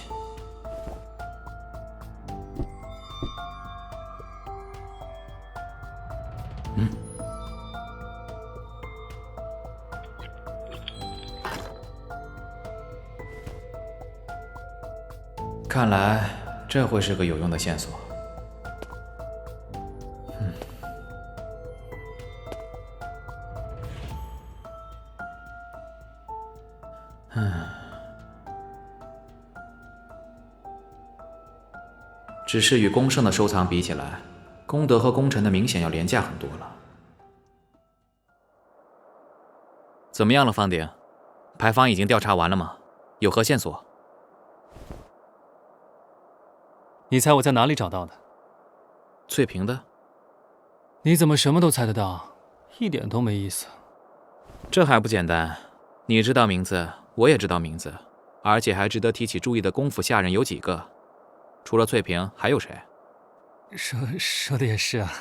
看来这会是个有用的线索。只是与宫胜的收藏比起来，功德和功臣的明显要廉价很多了。怎么样了，方鼎？牌坊已经调查完了吗？有何线索？你猜我在哪里找到的？翠萍的？你怎么什么都猜得到？一点都没意思。这还不简单？你知道名字，我也知道名字，而且还值得提起注意的宫府下人有几个？除了翠萍，还有谁？说的也是啊。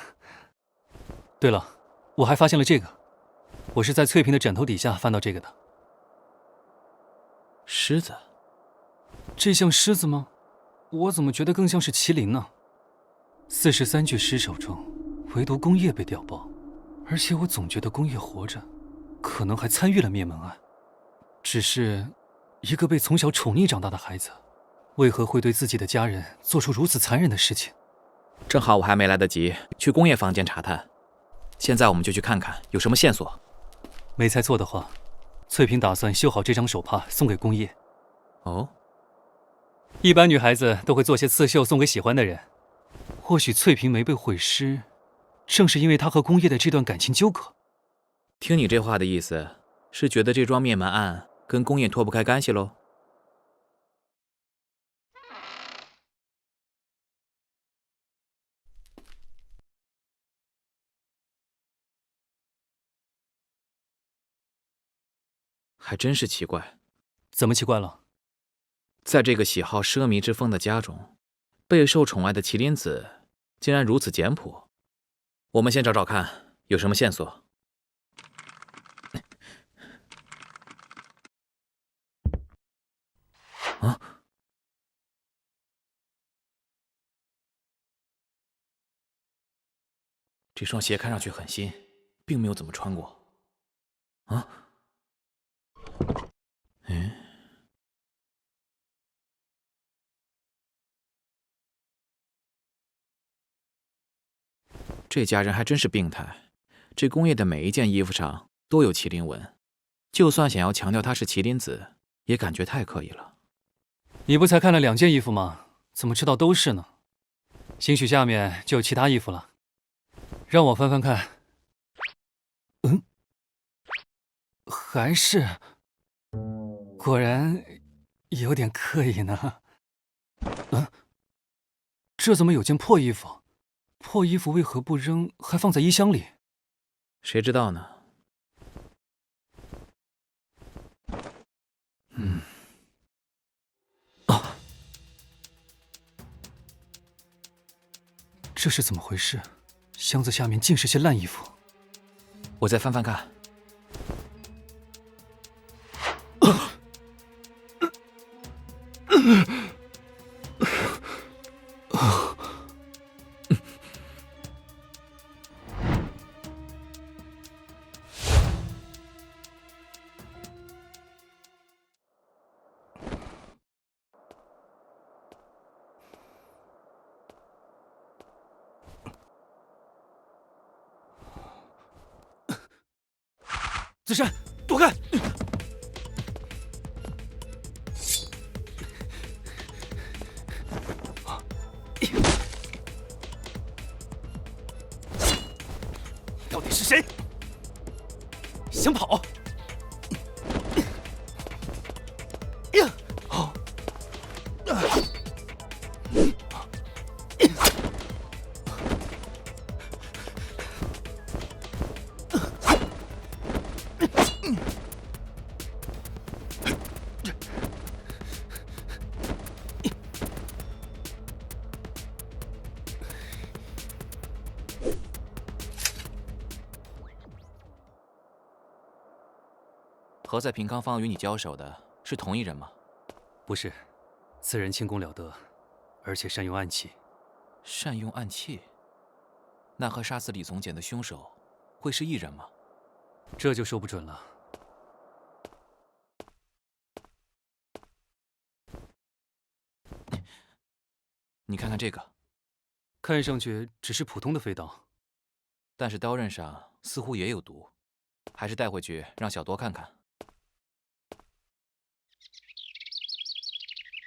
对了，我还发现了这个，我是在翠萍的枕头底下翻到这个的。狮子？这像狮子吗？我怎么觉得更像是麒麟呢？43具尸首中，唯独宫夜被调包，而且我总觉得宫夜活着，可能还参与了灭门案。只是，一个被从小宠溺长大的孩子，为何会对自己的家人做出如此残忍的事情？正好我还没来得及去工业房间查探，现在我们就去看看有什么线索。没猜错的话，翠萍打算绣好这张手帕送给宫夜。哦，一般女孩子都会做些刺绣送给喜欢的人，或许翠萍没被毁尸，正是因为她和宫夜的这段感情纠葛。听你这话的意思，是觉得这桩灭门案跟宫夜脱不开干系喽？还真是奇怪。怎么奇怪了？在这个喜好奢靡之风的家中，备受宠爱的麒麟子竟然如此简朴。我们先找找看有什么线索。啊！这双鞋看上去很新，并没有怎么穿过。啊？这家人还真是病态，这宫夜的每一件衣服上都有麒麟纹，就算想要强调他是麒麟子，也感觉太刻意了。你不才看了2件衣服吗？怎么知道都是呢？兴许下面就有其他衣服了，让我翻翻看。还是，果然有点刻意呢。这怎么有件破衣服？破衣服为何不扔，还放在衣箱里？谁知道呢？这是怎么回事？箱子下面尽是些烂衣服。我再翻翻看。子珊，躲开！到底是谁？想跑？和在平康坊与你交手的是同一人吗？不是，此人轻功了得，而且善用暗器。善用暗器？那和杀死李从简的凶手会是一人吗？这就说不准了。你看看这个，看上去只是普通的飞刀，但是刀刃上似乎也有毒，还是带回去让小多看看。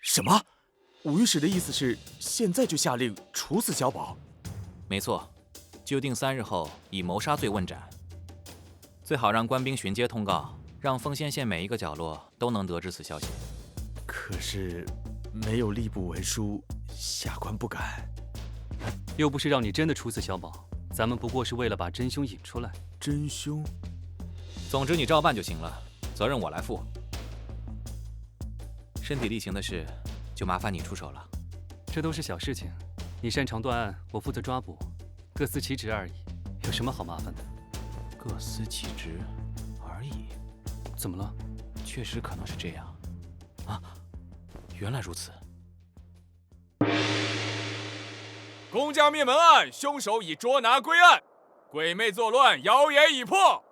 什么？武御史的意思是现在就下令处死小宝？没错，就定3日后以谋杀罪问斩。最好让官兵巡街通告，让丰县县每一个角落都能得知此消息。可是没有吏部文书，下官不敢。又不是让你真的处死小宝，咱们不过是为了把真凶引出来。真凶？总之你照办就行了，责任我来负。身体力行的事，就麻烦你出手了。这都是小事情，你擅长断案，我负责抓捕，各司其职而已，有什么好麻烦的？各司其职而已。怎么了？确实可能是这样。啊，原来如此。公家灭门案，凶手已捉拿归案，鬼魅作乱，谣言已破。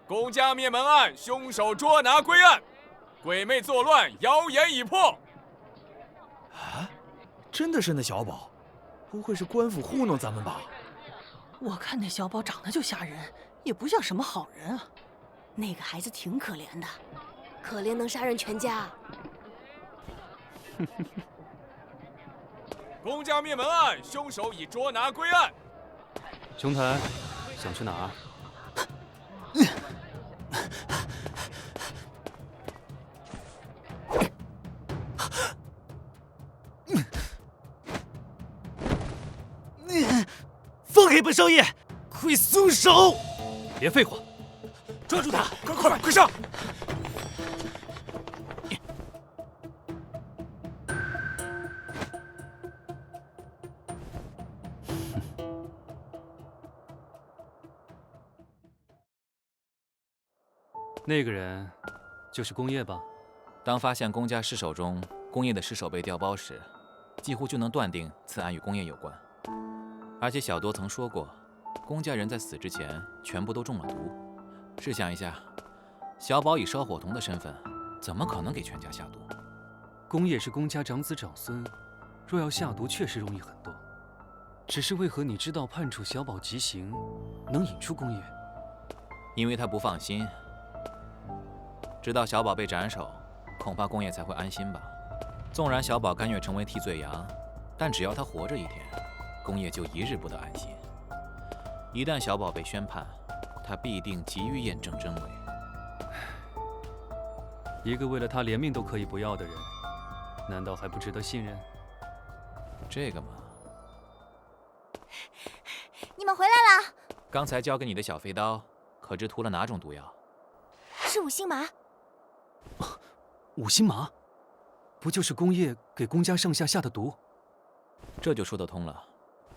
公家灭门案，凶手捉拿归案，鬼魅作乱，谣言已破。啊，真的是那小宝？不会是官府糊弄咱们吧？我看那小宝长得就吓人，也不像什么好人啊。那个孩子挺可怜的，可怜能杀人全家。公家灭门案，凶手已捉拿归案。兄台，想去哪儿？放开本少爷！快松手！别废话，抓住他！快上！那个人就是宫夜吧？当发现公家尸首中宫夜的尸首被调包时，几乎就能断定此案与宫夜有关。而且小多曾说过，宫家人在死之前全部都中了毒。试想一下，小宝以烧火童的身份，怎么可能给全家下毒？宫夜是宫家长子长孙，若要下毒确实容易很多。只是为何你知道判处小宝极刑，能引出宫夜？因为他不放心。直到小宝被斩首，恐怕宫夜才会安心吧。纵然小宝甘愿成为替罪羊，但只要他活着一天，宫夜就一日不得安心。一旦小宝被宣判，他必定急于验证真伪。一个为了他连命都可以不要的人，难道还不值得信任？这个嘛，你们回来啦！刚才交给你的小飞刀，可知涂了哪种毒药？是五星麻。五星麻，不就是宫夜给宫家上下下的毒？这就说得通了。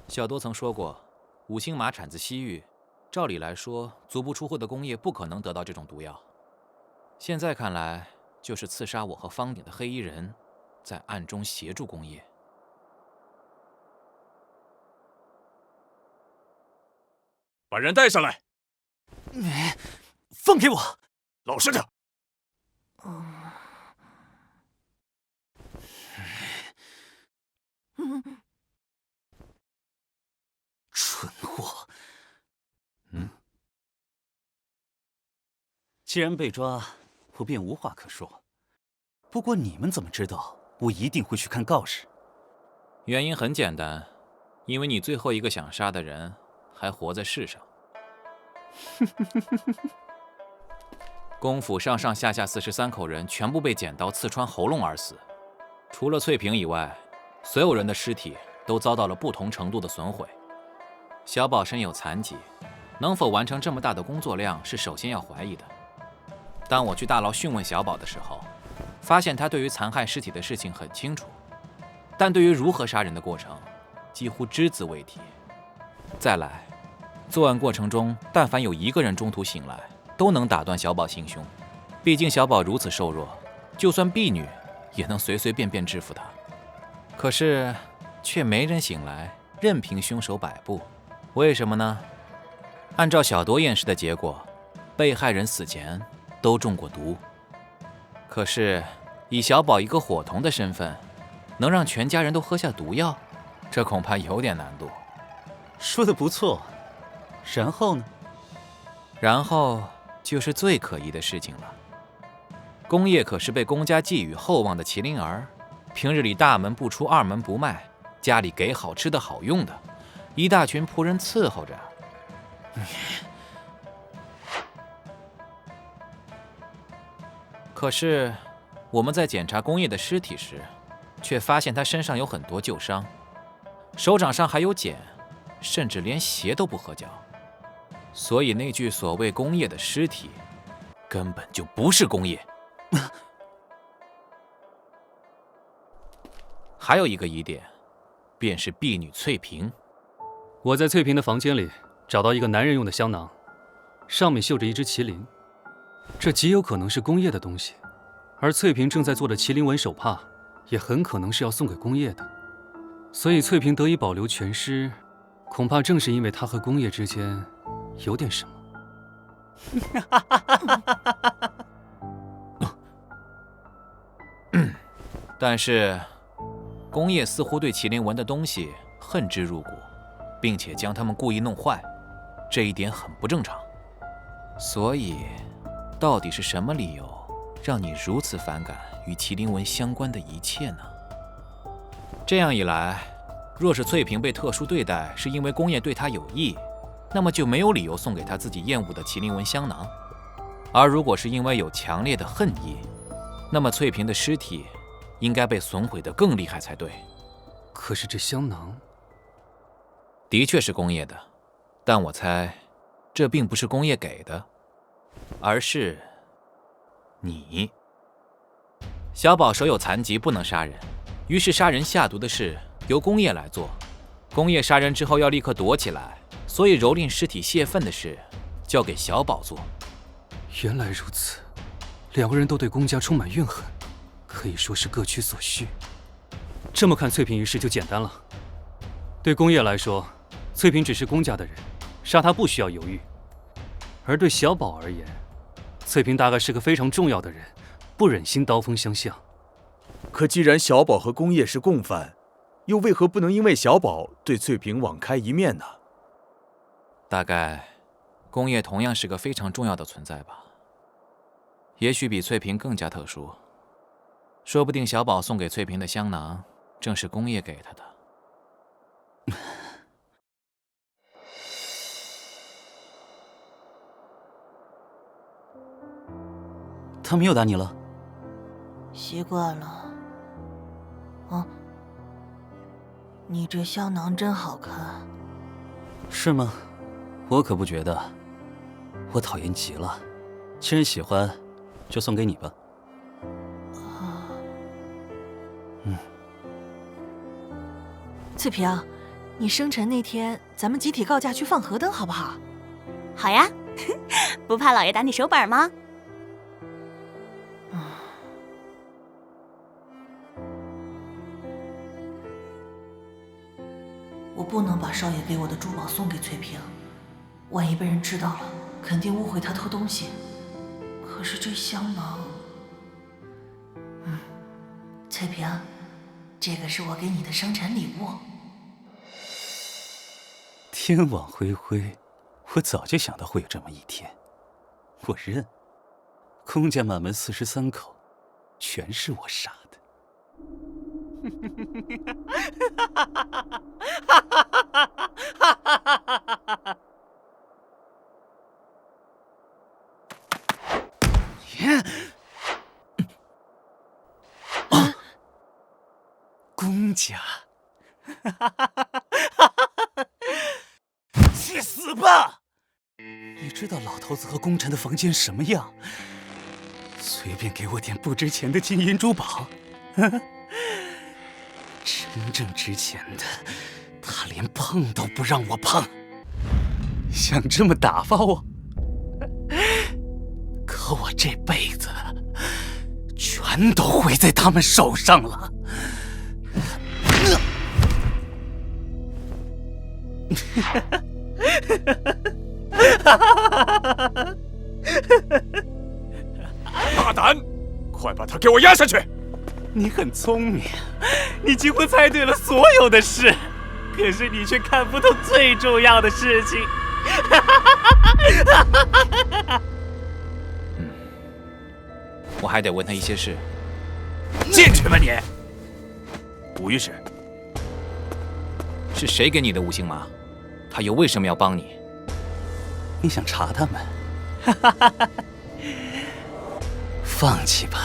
小多曾说过，五星麻产自西域，照理来说，足不出户的宫夜不可能得到这种毒药。现在看来，就是刺杀我和方鼎的黑衣人，在暗中协助宫夜。把人带上来！放开我！老实点！蠢货！既然被抓，我便无话可说。不过你们怎么知道我一定会去看告示？原因很简单，因为你最后一个想杀的人还活在世上。宫府上上下下43口人全部被剪刀刺穿喉咙而死，除了翠萍以外，所有人的尸体都遭到了不同程度的损毁。小宝身有残疾，能否完成这么大的工作量是首先要怀疑的。当我去大牢讯问小宝的时候，发现他对于残害尸体的事情很清楚，但对于如何杀人的过程，几乎只字未提。再来，作案过程中，但凡有一个人中途醒来，都能打断小宝行凶。毕竟小宝如此瘦弱，就算婢女也能随随便便制服他。可是，却没人醒来，任凭凶手摆布。为什么呢？按照小多验尸的结果，被害人死前都中过毒。可是，以小宝一个伙童的身份，能让全家人都喝下毒药，这恐怕有点难度。说得不错。然后呢？然后就是最可疑的事情了。宫夜可是被宫家寄予厚望的麒麟儿，平日里大门不出二门不迈，家里给好吃的好用的，一大群仆人伺候着。可是我们在检查宫夜的尸体时，却发现他身上有很多旧伤，手掌上还有茧，甚至连鞋都不合脚。所以那具所谓宫夜的尸体，根本就不是宫夜。还有一个疑点，便是婢女翠萍。我在翠萍的房间里找到一个男人用的香囊，上面绣着一只麒麟，这极有可能是宫夜的东西。而翠萍正在做的麒麟纹手帕，也很可能是要送给宫夜的。所以翠萍得以保留全尸，恐怕正是因为她和宫夜之间有点什么。但是，宫夜似乎对麒麟纹的东西恨之入骨，并且将它们故意弄坏，这一点很不正常。所以，到底是什么理由让你如此反感与麒麟纹相关的一切呢？这样一来，若是翠萍被特殊对待是因为宫夜对她有意，那么就没有理由送给她自己厌恶的麒麟纹香囊；而如果是因为有强烈的恨意，那么翠萍的尸体应该被损毁得更厉害才对。可是这香囊的确是宫夜的，但我猜这并不是宫夜给的，而是你。小宝手有残疾，不能杀人，于是杀人下毒的事由宫夜来做。宫夜杀人之后要立刻躲起来，所以蹂躏尸体泄愤的事交给小宝做。原来如此，两个人都对宫家充满怨恨，可以说是各取所需。这么看，翠萍一事就简单了。对宫夜来说，翠萍只是宫家的人，杀她不需要犹豫；而对小宝而言，翠萍大概是个非常重要的人，不忍心刀锋相向。可既然小宝和宫夜是共犯，又为何不能因为小宝对翠萍网开一面呢？大概宫夜同样是个非常重要的存在吧，也许比翠萍更加特殊。说不定小宝送给翠萍的香囊正是宫夜给他的。他们又打你了？习惯了。哦，你这香囊真好看。是吗？我可不觉得。我讨厌极了。既然喜欢，就送给你吧。翠萍，你生辰那天，咱们集体告假去放河灯，好不好？好呀，不怕老爷打你手板吗？我不能把少爷给我的珠宝送给翠萍，万一被人知道了，肯定误会他偷东西。可是这香囊，翠萍，这个是我给你的生辰礼物。天网恢恢，我早就想到会有这么一天。我认，宫家满门43口，全是我杀的。宫家，去死吧！你知道老头子和功臣的房间什么样？随便给我点不值钱的金银珠宝，真正值钱的，他连碰都不让我碰。想这么打发我？可我这辈子全都毁在他们手上了。大胆！快把他给我压下去！你很聪明，你几乎猜对了所有的事，可是你却看不透最重要的事情。我还得问他一些事。进去吧你！吴御史，是谁给你的五星麻？他又为什么要帮你？你想查他们？放弃吧。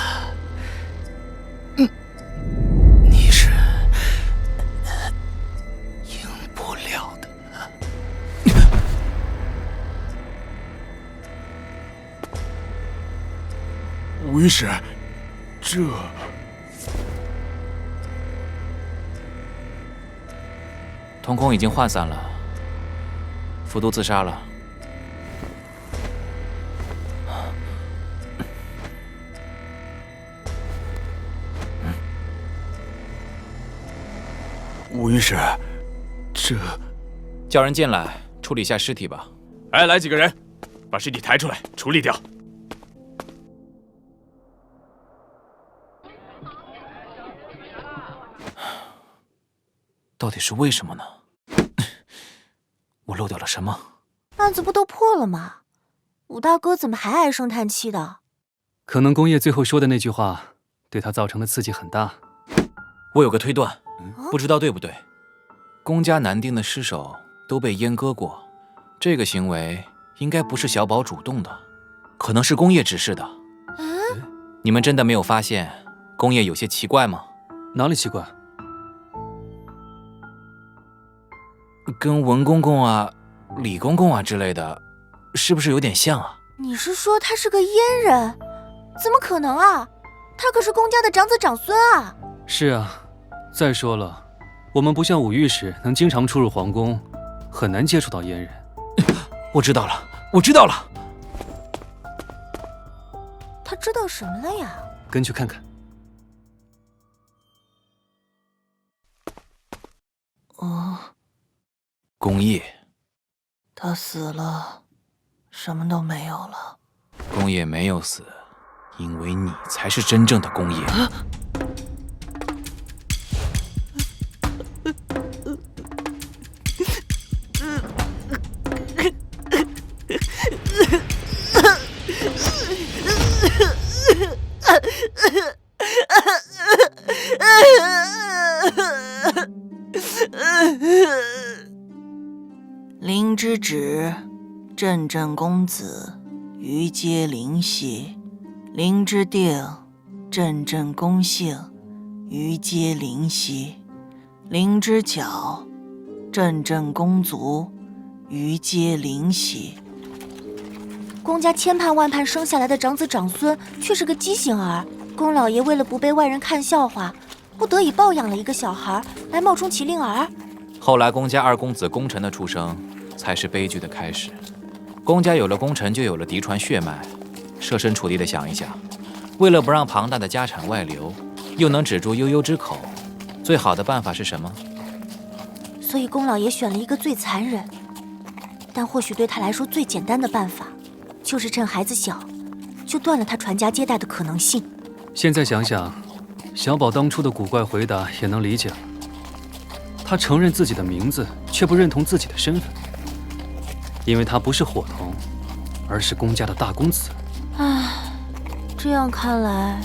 你是赢不了的。吴御史，这……瞳孔已经涣散了，服毒自杀了。吴御史，这……叫人进来处理一下尸体吧。哎，来几个人，把尸体抬出来处理掉。到底是为什么呢？我漏掉了什么？案子不都破了吗？武大哥怎么还唉声叹气的？可能宫夜最后说的那句话对他造成的刺激很大。我有个推断，不知道对不对。宫家男丁的尸首都被阉割过，这个行为应该不是小宝主动的，可能是宫夜指示的。你们真的没有发现宫夜有些奇怪吗？哪里奇怪？跟文公公啊、李公公啊之类的，是不是有点像啊？你是说他是个阉人？怎么可能啊？他可是宫家的长子长孙啊！是啊，再说了，我们不像武御史能经常出入皇宫，很难接触到阉人。我知道了，我知道了。他知道什么了呀？跟去看看。哦，宫夜，他死了，什么都没有了。宫夜没有死，因为你才是真正的宫夜。灵之旨，镇镇公子，于皆灵犀；灵之定，镇镇公姓，于皆灵犀；灵之角，镇镇公族，于皆灵犀。宫家千盼万盼生下来的长子长孙，却是个畸形儿。宫老爷为了不被外人看笑话，不得已抱养了一个小孩来冒充其令儿。后来宫家二公子功臣的出生，才是悲剧的开始。宫家有了功臣，就有了嫡传血脉。设身处地的想一想，为了不让庞大的家产外流，又能止住悠悠之口，最好的办法是什么？所以宫老爷选了一个最残忍，但或许对他来说最简单的办法，就是趁孩子小，就断了他传家接代的可能性。现在想想，小宝当初的古怪回答也能理解了。他承认自己的名字，却不认同自己的身份，因为他不是伙同，而是宫家的大公子。唉，这样看来，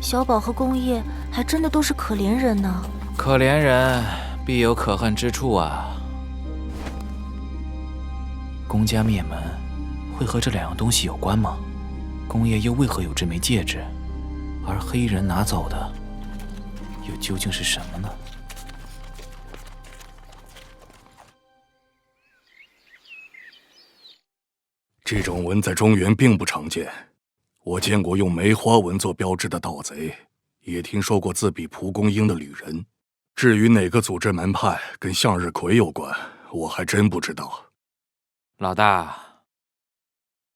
小宝和宫夜还真的都是可怜人呢。可怜人必有可恨之处啊！宫家灭门，会和这两样东西有关吗？宫夜又为何有这枚戒指？而黑衣人拿走的，又究竟是什么呢？这种纹在中原并不常见，我见过用梅花纹做标志的盗贼，也听说过自比蒲公英的旅人。至于哪个组织门派跟向日葵有关，我还真不知道。老大，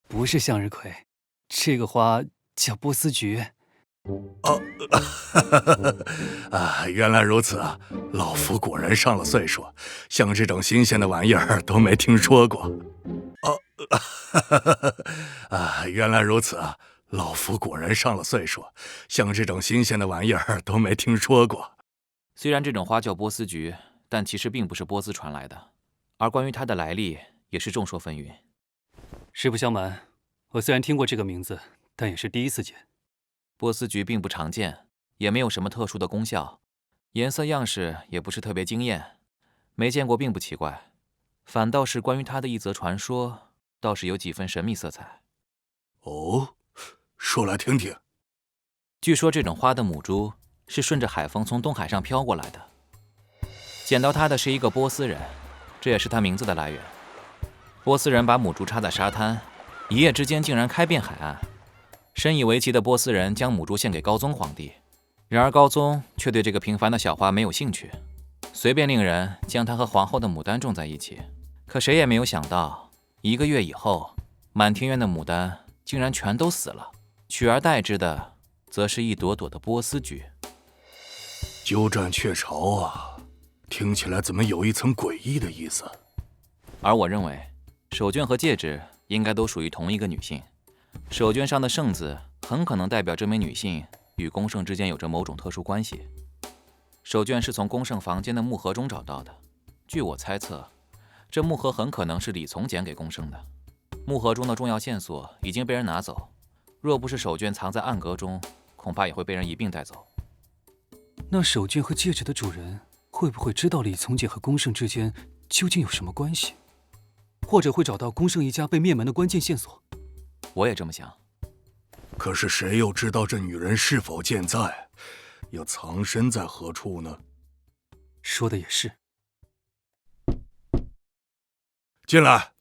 不是向日葵，这个花叫波斯菊。原来如此啊！老夫果然上了岁数，像这种新鲜的玩意儿都没听说过。原来如此啊！老夫果然上了岁数，像这种新鲜的玩意儿都没听说过。虽然这种花叫波斯菊，但其实并不是波斯传来的，而关于它的来历也是众说纷纭。实不相瞒，我虽然听过这个名字，但也是第一次见。波斯菊并不常见，也没有什么特殊的功效，颜色样式也不是特别惊艳，没见过并不奇怪。反倒是关于它的一则传说，倒是有几分神秘色彩。哦，说来听听。据说这种花的母株是顺着海风从东海上飘过来的，捡到它的是一个波斯人，这也是它名字的来源。波斯人把母株插在沙滩，一夜之间竟然开遍海岸。深以为奇的波斯人将母株献给高宗皇帝，然而高宗却对这个平凡的小花没有兴趣。随便令人将他和皇后的牡丹种在一起。可谁也没有想到，1个月以后，满庭院的牡丹竟然全都死了，取而代之的则是一朵朵的波斯菊。鸠占鹊巢啊，听起来怎么有一层诡异的意思？而我认为，手绢和戒指应该都属于同一个女性。手绢上的圣字很可能代表这名女性与宫圣之间有着某种特殊关系。手绢是从宫圣房间的木盒中找到的，据我猜测，这木盒很可能是李从简给宫圣的。木盒中的重要线索已经被人拿走，若不是手绢藏在暗格中，恐怕也会被人一并带走。那手绢和戒指的主人会不会知道李从简和宫圣之间究竟有什么关系？或者会找到宫圣一家被灭门的关键线索？我也这么想。可是谁又知道这女人是否健在，又藏身在何处呢？说的也是。进来。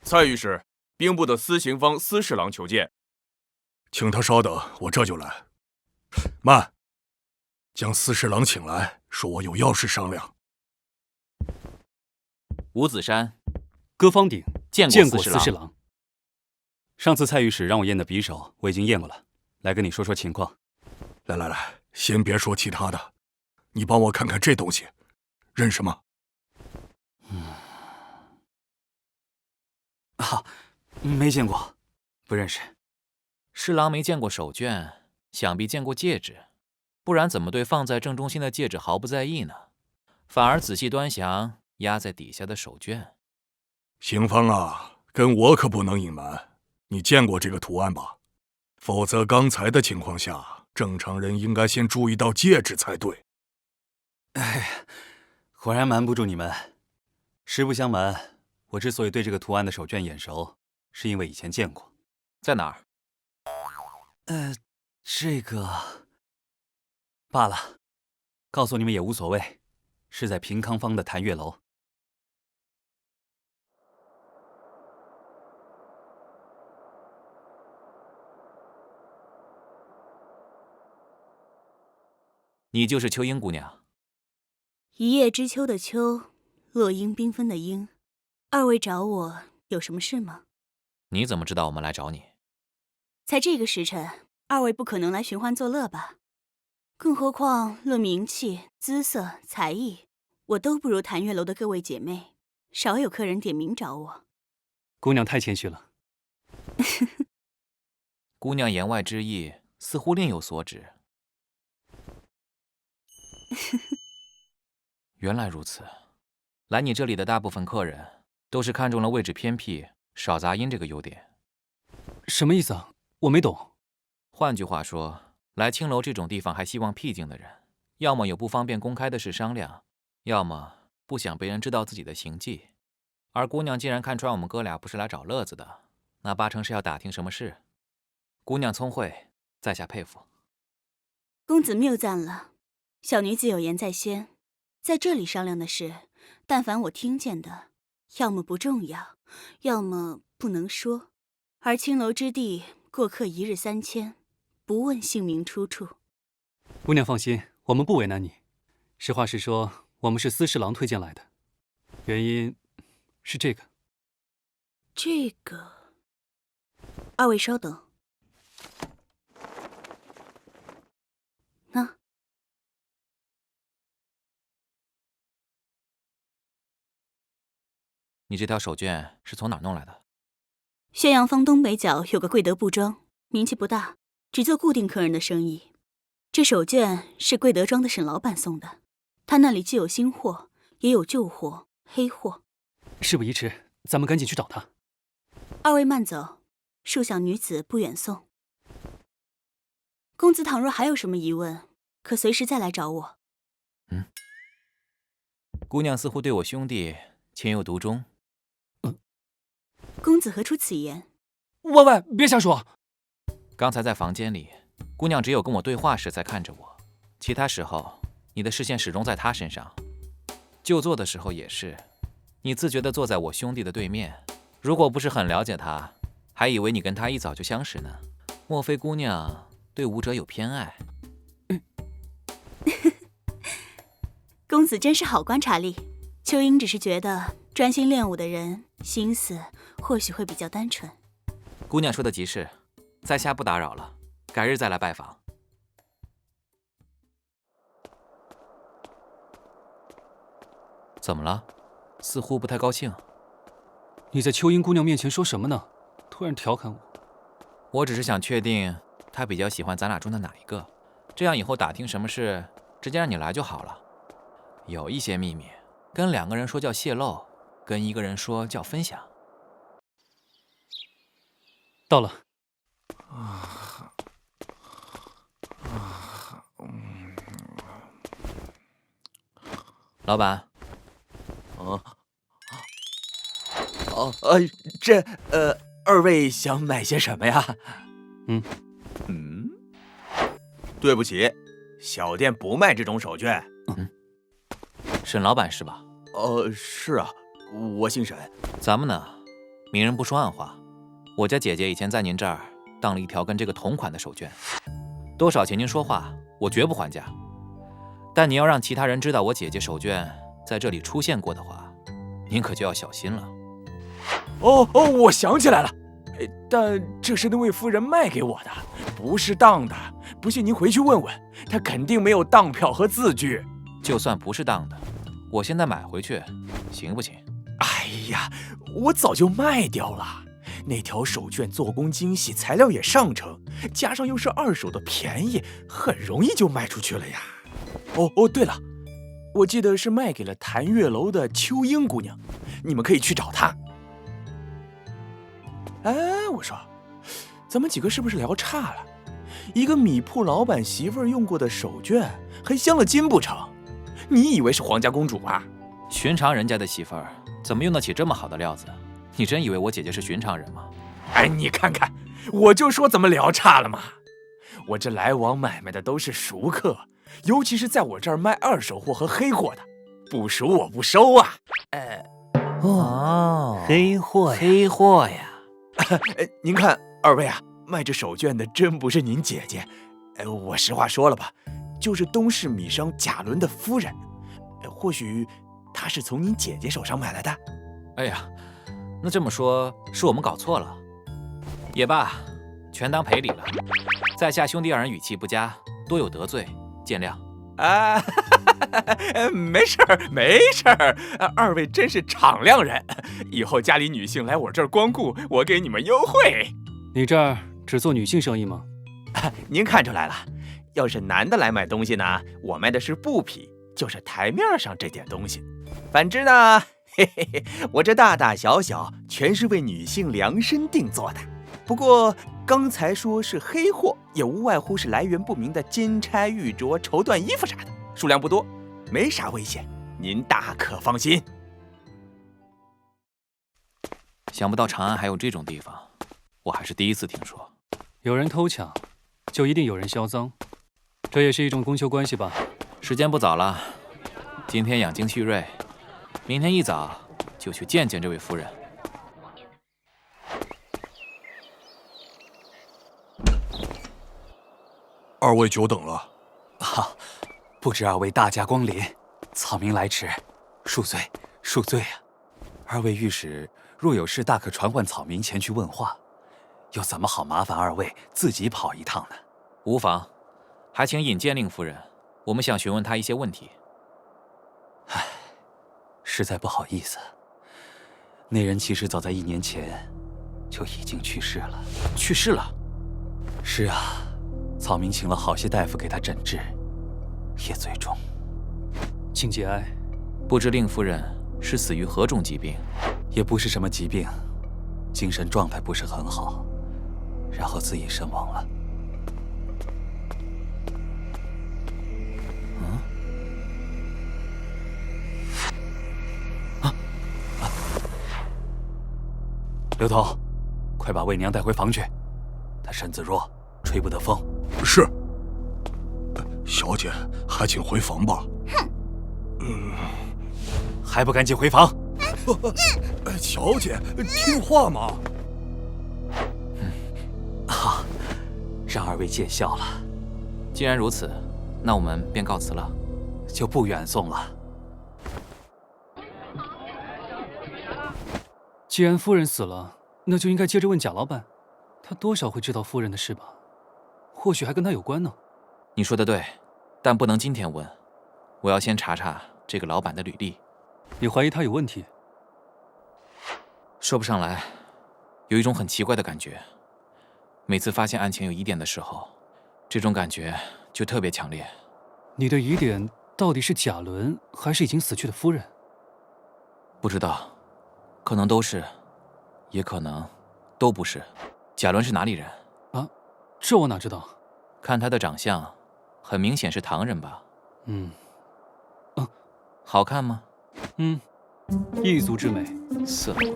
蔡御史，兵部的司刑方司侍郎求见。请他稍等，我这就来。慢，将司侍郎请来，说我有要事商量。吴子山，戈方鼎见过司侍郎。上次蔡御史让我验的匕首，我已经验过了，来跟你说说情况。来，先别说其他的，你帮我看看这东西，认识吗？没见过，不认识。侍郎没见过手绢，想必见过戒指，不然怎么对放在正中心的戒指毫不在意呢？反而仔细端详压在底下的手绢。邢方啊，跟我可不能隐瞒，你见过这个图案吧？否则刚才的情况下，正常人应该先注意到戒指才对。哎，果然瞒不住你们。实不相瞒，我之所以对这个图案的手绢眼熟，是因为以前见过。在哪儿？这个罢了，告诉你们也无所谓，是在平康坊的谭月楼。你就是秋英姑娘。一叶知秋的秋，落英缤纷的英。二位找我有什么事吗？你怎么知道我们来找你？才这个时辰，二位不可能来寻欢作乐吧？更何况论名气、姿色、才艺，我都不如谭月楼的各位姐妹，少有客人点名找我。姑娘太谦虚了。姑娘言外之意似乎另有所指。原来如此，来你这里的大部分客人都是看中了位置偏僻、少杂音这个优点。什么意思啊？我没懂。换句话说，来青楼这种地方还希望僻静的人，要么有不方便公开的事商量，要么不想被人知道自己的行迹。而姑娘既然看穿我们哥俩不是来找乐子的，那八成是要打听什么事。姑娘聪慧，在下佩服。公子谬赞了，小女子有言在先，在这里商量的事，但凡我听见的，要么不重要，要么不能说。而青楼之地，过客1日3000，不问姓名出处。姑娘放心，我们不为难你。实话实说，我们是司侍郎推荐来的，原因是这个。这个，二位稍等。那，你这条手绢是从哪儿弄来的？宣阳坊东北角有个贵德布庄，名气不大，只做固定客人的生意。这手绢是贵德庄的沈老板送的，他那里既有新货，也有旧货、黑货。事不宜迟，咱们赶紧去找他。二位慢走，恕小女子不远送。公子倘若还有什么疑问，可随时再来找我。姑娘似乎对我兄弟情有独钟。公子何出此言？喂，别瞎说！刚才在房间里，姑娘只有跟我对话时才看着我，其他时候你的视线始终在她身上。就坐的时候也是，你自觉地坐在我兄弟的对面。如果不是很了解他，还以为你跟他一早就相识呢。莫非姑娘对武者有偏爱？公子真是好观察力。秋英只是觉得专心练武的人心思或许会比较单纯。姑娘说的极是，在下不打扰了，改日再来拜访。怎么了？似乎不太高兴。你在秋英姑娘面前说什么呢？突然调侃我。我只是想确定她比较喜欢咱俩中的哪一个，这样以后打听什么事，直接让你来就好了。有一些秘密，跟2个人说叫泄露，跟1个人说叫分享。到了。老板。二位想买些什么呀？对不起，小店不卖这种手绢。沈老板是吧？是啊，我姓沈。咱们呢，明人不说暗话。我家姐姐以前在您这儿当了一条跟这个同款的手绢，多少钱您说话，我绝不还价。但你要让其他人知道我姐姐手绢在这里出现过的话，您可就要小心了。我想起来了，但这是那位夫人卖给我的，不是当的。不信您回去问问，她肯定没有当票和字据。就算不是当的，我现在买回去，行不行？哎呀，我早就卖掉了。那条手绢做工精细，材料也上乘，加上又是2手的便宜，很容易就卖出去了呀。对了，我记得是卖给了谭月楼的秋英姑娘，你们可以去找她。我说，咱们几个是不是聊差了？一个米铺老板媳妇儿用过的手绢，还镶了金不成？你以为是皇家公主啊？寻常人家的媳妇儿怎么用得起这么好的料子？你真以为我姐姐是寻常人吗？你看看，我就说怎么聊差了嘛。我这来往买卖的都是熟客，尤其是在我这儿卖2手货和黑货的，不熟我不收啊。黑货呀，黑货呀。您看2位啊，卖这手绢的真不是您姐姐。我实话说了吧，就是东市米商贾伦的夫人。或许她是从您姐姐手上买来的。哎呀，那这么说是我们搞错了。也罢，全当赔礼了。在下兄弟2人语气不佳，多有得罪，见谅。没事儿，没事儿。2位真是敞亮人，以后家里女性来我这儿光顾，我给你们优惠。你这儿只做女性生意吗？您看出来了，要是男的来买东西呢，我卖的是布匹，就是台面上这点东西。反之呢，我这大大小小全是为女性量身定做的。不过刚才说是黑货，也无外乎是来源不明的金钗玉镯、绸缎衣服啥的，数量不多，没啥危险，您大可放心。想不到长安还有这种地方，我还是第一次听说。有人偷抢，就一定有人销赃，这也是一种供求关系吧。时间不早了，今天养精蓄锐，明天一早就去见见这位夫人。2位久等了。不知2位大驾光临，草民来迟，恕罪恕罪啊！2位御史若有事，大可传唤草民前去问话，又怎么好麻烦2位自己跑一趟呢？无妨，还请引见令夫人，我们想询问她一些问题。实在不好意思，那人其实早在1年前就已经去世了。去世了？是啊，草民请了好些大夫给他诊治，也最终请节哀。不知令夫人是死于何种疾病？也不是什么疾病，精神状态不是很好，然后自缢身亡了。刘头，快把魏娘带回房去，她身子弱，吹不得风。是。小姐，还请回房吧。还不赶紧回房！小姐，听话嘛。好，让2位见笑了。既然如此，那我们便告辞了。就不远送了。既然夫人死了，那就应该接着问贾老板，他多少会知道夫人的事吧？或许还跟他有关呢。你说的对，但不能今天问，我要先查查这个老板的履历。你怀疑他有问题？说不上来，有一种很奇怪的感觉。每次发现案情有疑点的时候，这种感觉就特别强烈。你的疑点到底是贾伦，还是已经死去的夫人？不知道，可能都是，也可能都不是。贾伦是哪里人？啊，这我哪知道？看他的长相，很明显是唐人吧？好看吗？异族之美。色鬼。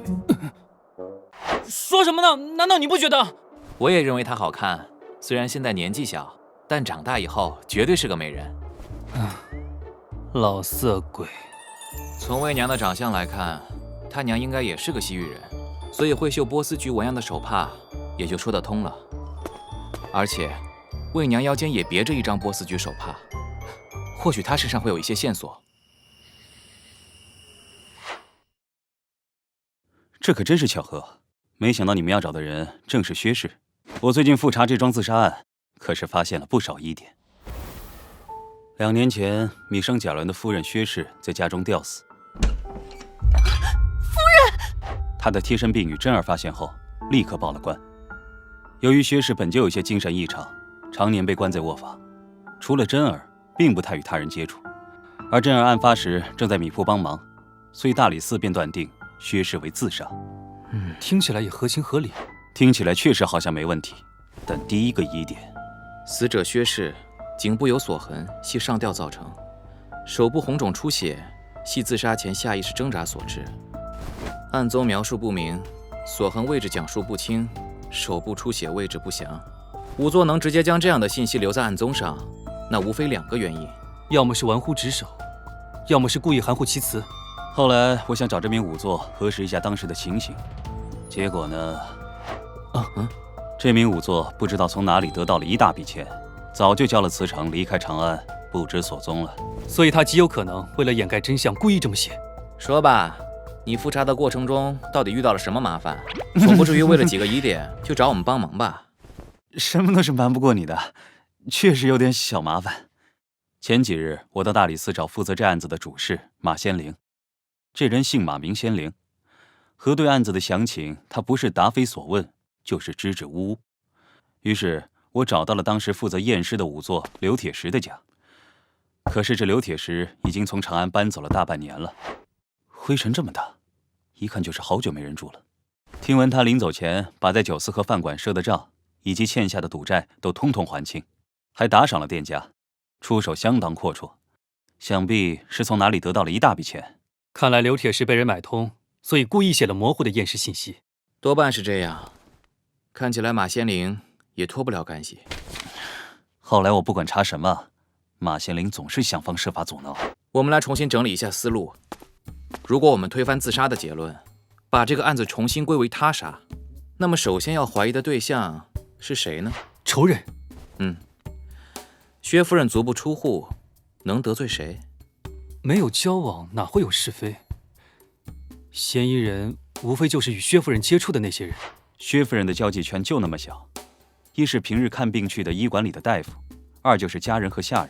说什么呢？难道你不觉得？我也认为她好看，虽然现在年纪小，但长大以后绝对是个美人。老色鬼。从魏娘的长相来看，她娘应该也是个西域人，所以会绣波斯菊纹样的手帕，也就说得通了。而且，魏娘腰间也别着一张波斯菊手帕，或许她身上会有一些线索。这可真是巧合，没想到你们要找的人正是薛氏。我最近复查这桩自杀案，可是发现了不少疑点。2年前，米生贾伦的夫人薛氏在家中吊死。夫人，她的贴身婢女珍儿发现后，立刻报了官。由于薛氏本就有些精神异常，常年被关在卧房，除了珍儿，并不太与他人接触。而珍儿案发时正在米铺帮忙，所以大理寺便断定薛氏为自杀。听起来也合情合理。听起来确实好像没问题，但第一个疑点，死者薛氏颈部有锁痕，系上吊造成；手部红肿出血，系自杀前下意识挣扎所致。案宗描述不明，锁痕位置讲述不清，手部出血位置不详。仵作能直接将这样的信息留在案宗上，那无非2个原因：要么是玩忽职守，要么是故意含糊其辞。后来我想找这名仵作核实一下当时的情形，结果呢？这名仵作不知道从哪里得到了一大笔钱，早就交了辞呈离开长安，不知所踪了。所以他极有可能为了掩盖真相，故意这么写。说吧，你复查的过程中到底遇到了什么麻烦？总不至于为了几个疑点就找我们帮忙吧？什么都是瞒不过你的，确实有点小麻烦。前几日我到大理寺找负责这案子的主事马先灵，这人姓马名先灵。核对案子的详情，他不是答非所问，就是支支吾吾。于是我找到了当时负责验尸的仵作刘铁石的家。可是这刘铁石已经从长安搬走了大半年了，灰尘这么大，一看就是好久没人住了。听闻他临走前把在酒肆和饭馆赊的账以及欠下的赌债都通通还清，还打赏了店家，出手相当阔绰，想必是从哪里得到了一大笔钱。看来刘铁石被人买通，所以故意写了模糊的验尸信息。多半是这样。看起来马先灵也脱不了干系。后来我不管查什么，马先灵总是想方设法阻挠。我们来重新整理一下思路。如果我们推翻自杀的结论，把这个案子重新归为他杀，那么首先要怀疑的对象是谁呢？仇人。薛夫人足不出户，能得罪谁？没有交往，哪会有是非？嫌疑人无非就是与薛夫人接触的那些人。薛夫人的交际圈就那么小，一是平日看病去的医馆里的大夫，二就是家人和下人。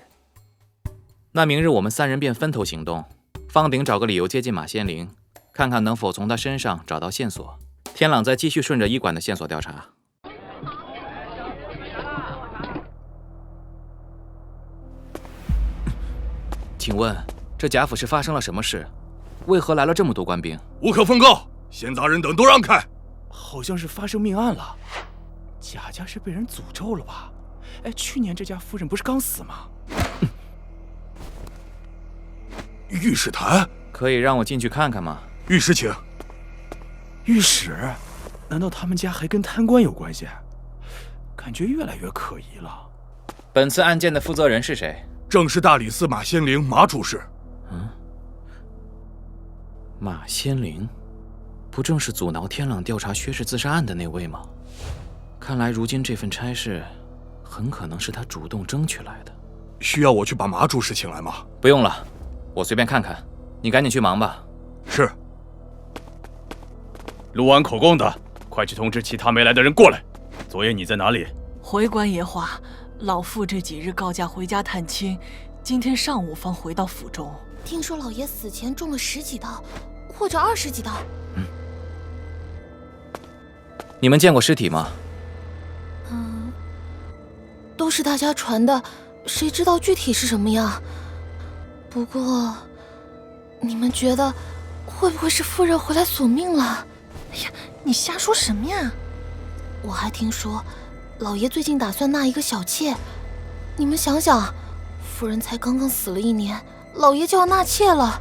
那明日我们3人便分头行动，方鼎找个理由接近马先灵，看看能否从他身上找到线索。天朗再继续顺着医馆的线索调查。请问这贾府是发生了什么事？为何来了这么多官兵？无可奉告，闲杂人等都让开。好像是发生命案了，贾家是被人诅咒了吧？哎，去年这家夫人不是刚死吗？御史台，可以让我进去看看吗？御史请。御史？难道他们家还跟贪官有关系？感觉越来越可疑了。本次案件的负责人是谁？正是大理寺马先灵马主事。马先灵，不正是阻挠天朗调查薛氏自杀案的那位吗？看来如今这份差事，很可能是他主动争取来的。需要我去把马主事请来吗？不用了，我随便看看。你赶紧去忙吧。是。录完口供的，快去通知其他没来的人过来。昨夜你在哪里？回官爷话，老妇这几日告假回家探亲，今天上午方回到府中。听说老爷死前中了10几刀，或者20几刀。你们见过尸体吗？都是大家传的，谁知道具体是什么样？不过，你们觉得会不会是夫人回来索命了？哎呀，你瞎说什么呀？我还听说，老爷最近打算纳一个小妾。你们想想，夫人才刚刚死了1年，老爷就要纳妾了，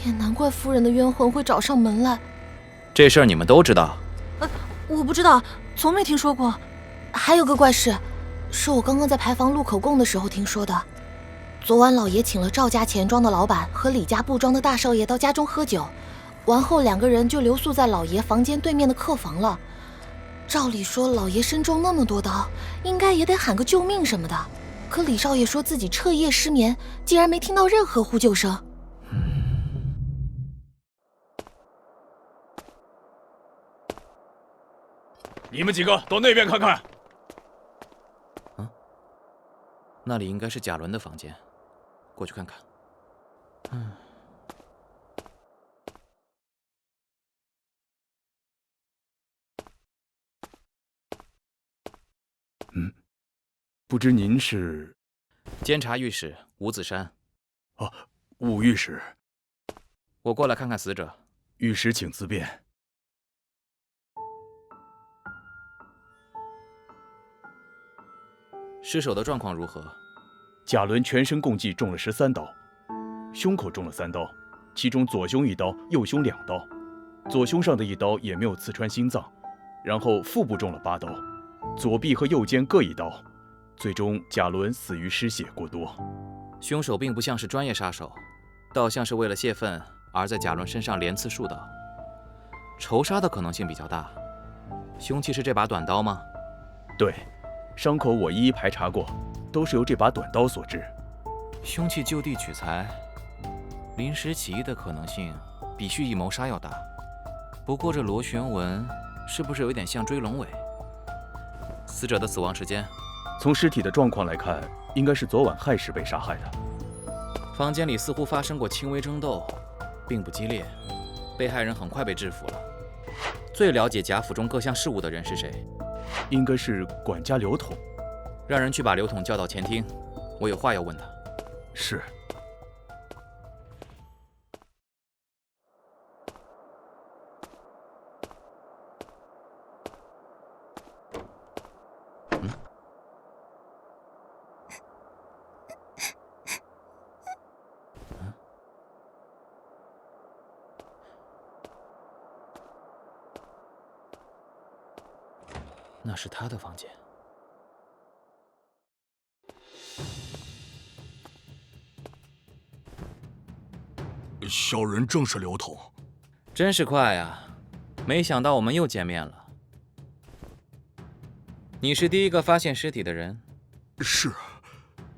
也难怪夫人的冤魂会找上门来。这事儿你们都知道？我不知道，从没听说过。还有个怪事，是我刚刚在牌坊录口供的时候听说的。昨晚老爷请了赵家钱庄的老板和李家布庄的大少爷到家中喝酒，完后2个人就留宿在老爷房间对面的客房了。照理说老爷身中那么多刀，应该也得喊个救命什么的，可李少爷说自己彻夜失眠，竟然没听到任何呼救声。你们几个到那边看看。那里应该是贾伦的房间，过去看看。不知您是？监察御史吴子山。哦，吴御史。我过来看看死者。御史请自便。尸首的状况如何？贾伦全身共计中了13刀，胸口中了3刀，其中左胸1刀，右胸2刀。左胸上的1刀也没有刺穿心脏，然后腹部中了8刀，左臂和右肩各1刀。最终，贾伦死于失血过多。凶手并不像是专业杀手，倒像是为了泄愤而在贾伦身上连刺数刀，仇杀的可能性比较大。凶器是这把短刀吗？对，伤口我一一排查过，都是由这把短刀所致。凶器就地取材，临时起意的可能性比蓄意谋杀要大。不过这螺旋纹是不是有点像追龙尾？死者的死亡时间？从尸体的状况来看，应该是昨晚亥时被杀害的。房间里似乎发生过轻微争斗，并不激烈，被害人很快被制服了。最了解贾府中各项事务的人是谁？应该是管家刘统。让人去把刘统叫到前厅，我有话要问他。是。那是他的房间。小人正是刘统。真是快呀，没想到我们又见面了。你是第一个发现尸体的人？是，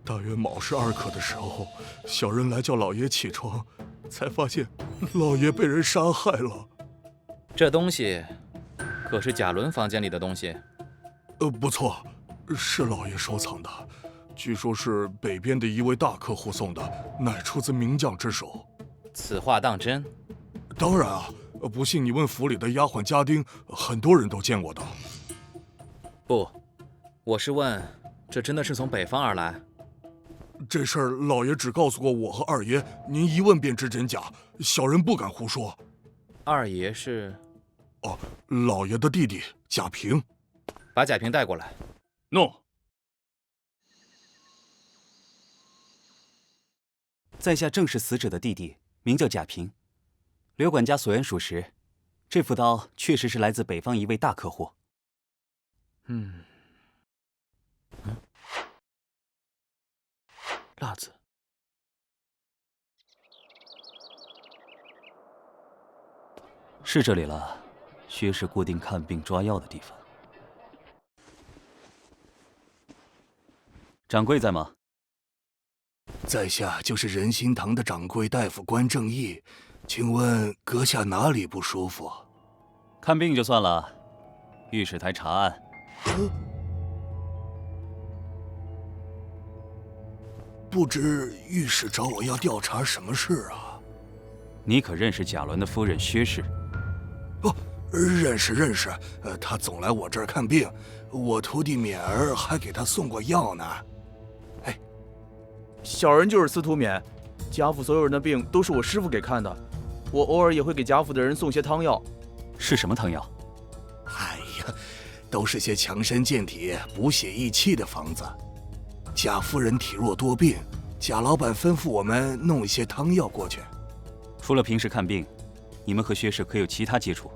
大约卯时2刻的时候，小人来叫老爷起床，才发现老爷被人杀害了。这东西可是贾伦房间里的东西？不错，是老爷收藏的，据说是北边的一位大客户送的，乃出自名将之手。此话当真？当然啊，不信你问府里的丫鬟家丁，很多人都见过的。不，我是问，这真的是从北方而来？这事儿老爷只告诉过我和二爷，您一问便知真假，小人不敢胡说。二爷是？哦，老爷的弟弟贾平。把贾平带过来。诺。在下正是死者的弟弟，名叫贾平。刘管家所言属实，这副刀确实是来自北方一位大客户。蜡子。是这里了，薛氏固定看病抓药的地方。掌柜在吗？在下就是仁心堂的掌柜大夫关正义，请问阁下哪里不舒服？看病就算了，御史台查案。不知御史找我要调查什么事啊？你可认识贾伦的夫人薛氏？哦，认识。她总来我这儿看病，我徒弟勉儿还给她送过药呢。哎，小人就是司徒勉，贾府所有人的病都是我师傅给看的，我偶尔也会给贾府的人送些汤药。是什么汤药？哎呀，都是些强身健体、补血益气的方子。贾夫人体弱多病，贾老板吩咐我们弄一些汤药过去。除了平时看病，你们和薛氏可有其他接触？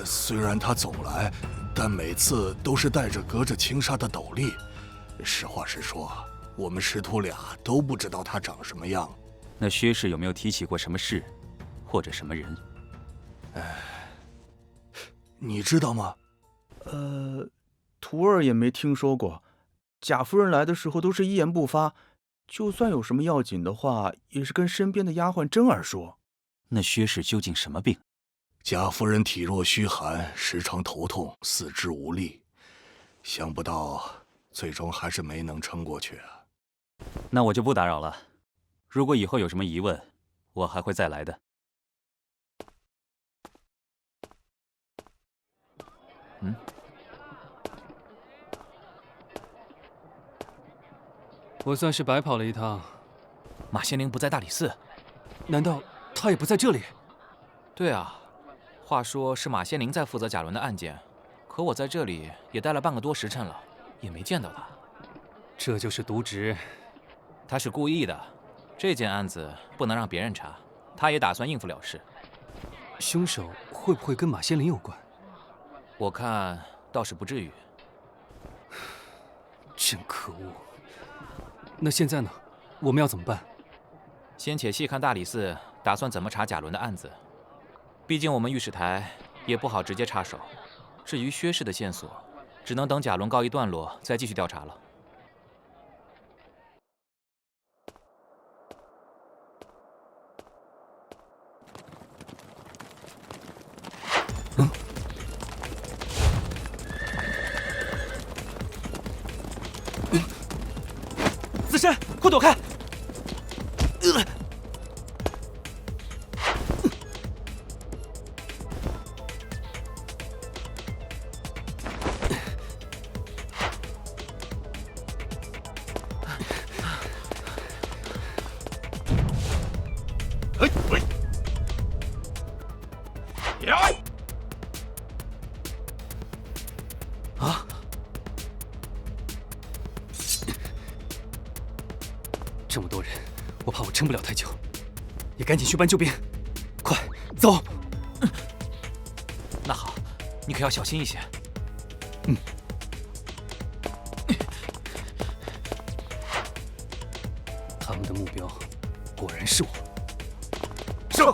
虽然他总来，但每次都是带着隔着轻纱的斗笠。实话实说，我们师徒俩都不知道他长什么样。那薛氏有没有提起过什么事，或者什么人？你知道吗？徒儿也没听说过。贾夫人来的时候都是一言不发，就算有什么要紧的话，也是跟身边的丫鬟珍儿说。那薛氏究竟什么病？贾夫人体弱虚寒，时常头痛，四肢无力，想不到最终还是没能撑过去啊。那我就不打扰了。如果以后有什么疑问，我还会再来的。我算是白跑了一趟。马仙灵不在大理寺，难道他也不在这里？对啊，话说是马仙灵在负责贾伦的案件，可我在这里也待了半个多时辰了，也没见到他。这就是渎职。他是故意的，这件案子不能让别人查，他也打算应付了事。凶手会不会跟马仙灵有关？我看倒是不至于。真可恶！那现在呢？我们要怎么办？先且细看大理寺打算怎么查贾伦的案子。毕竟我们御史台也不好直接插手。至于薛氏的线索，只能等贾伦告一段落再继续调查了。子申，快躲开！啊！这么多人，我怕我撑不了太久，你赶紧去搬救兵，快走！那好，你可要小心一些。他们的目标果然是我。是。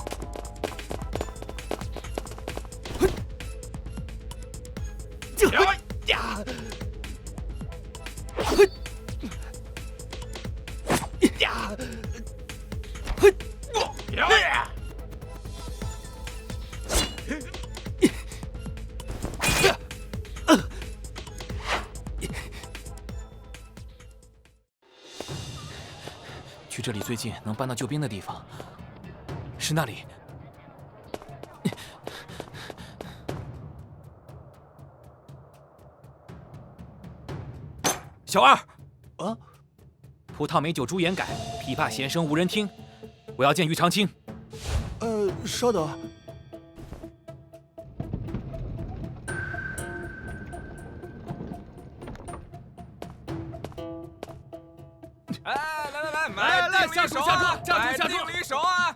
距这里最近能搬到救兵的地方是那里。小二，啊，葡萄美酒猪眼改，琵琶弦声无人听。我要见于长青。稍等。来，下手啊！站住，离手啊！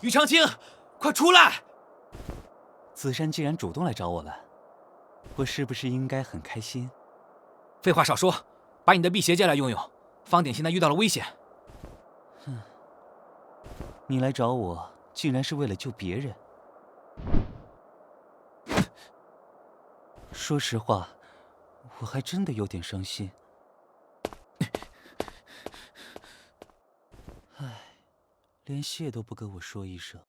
于长青，快出来！子申既然主动来找我了，我是不是应该很开心？废话少说，把你的辟邪剑来用用。方典现在遇到了危险。哼，你来找我，竟然是为了救别人。说实话，我还真的有点伤心。唉，连谢都不跟我说一声。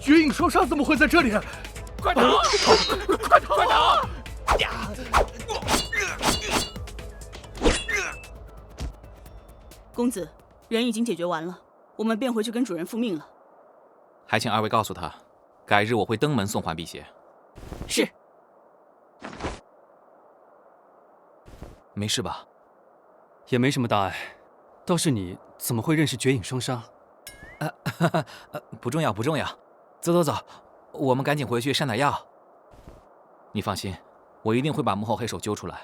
绝影双杀怎么会在这里？快逃！快逃！快逃！公子，人已经解决完了，我们便回去跟主人复命了。还请二位告诉他，改日我会登门送还辟邪。是。没事吧？也没什么大碍，倒是你怎么会认识绝影双杀？不重要，不重要。走走走，我们赶紧回去上点药。你放心，我一定会把幕后黑手揪出来。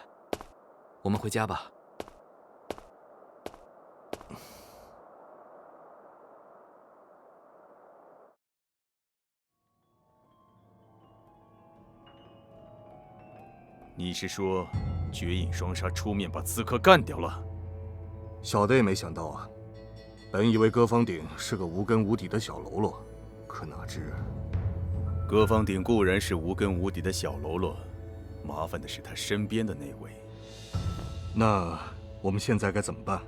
我们回家吧。你是说绝影双杀出面把刺客干掉了？小的也没想到啊，本以为歌方鼎是个无根无底的小喽啰。可哪知，歌方鼎固然是无根无底的小喽啰，麻烦的是他身边的那位。那我们现在该怎么办？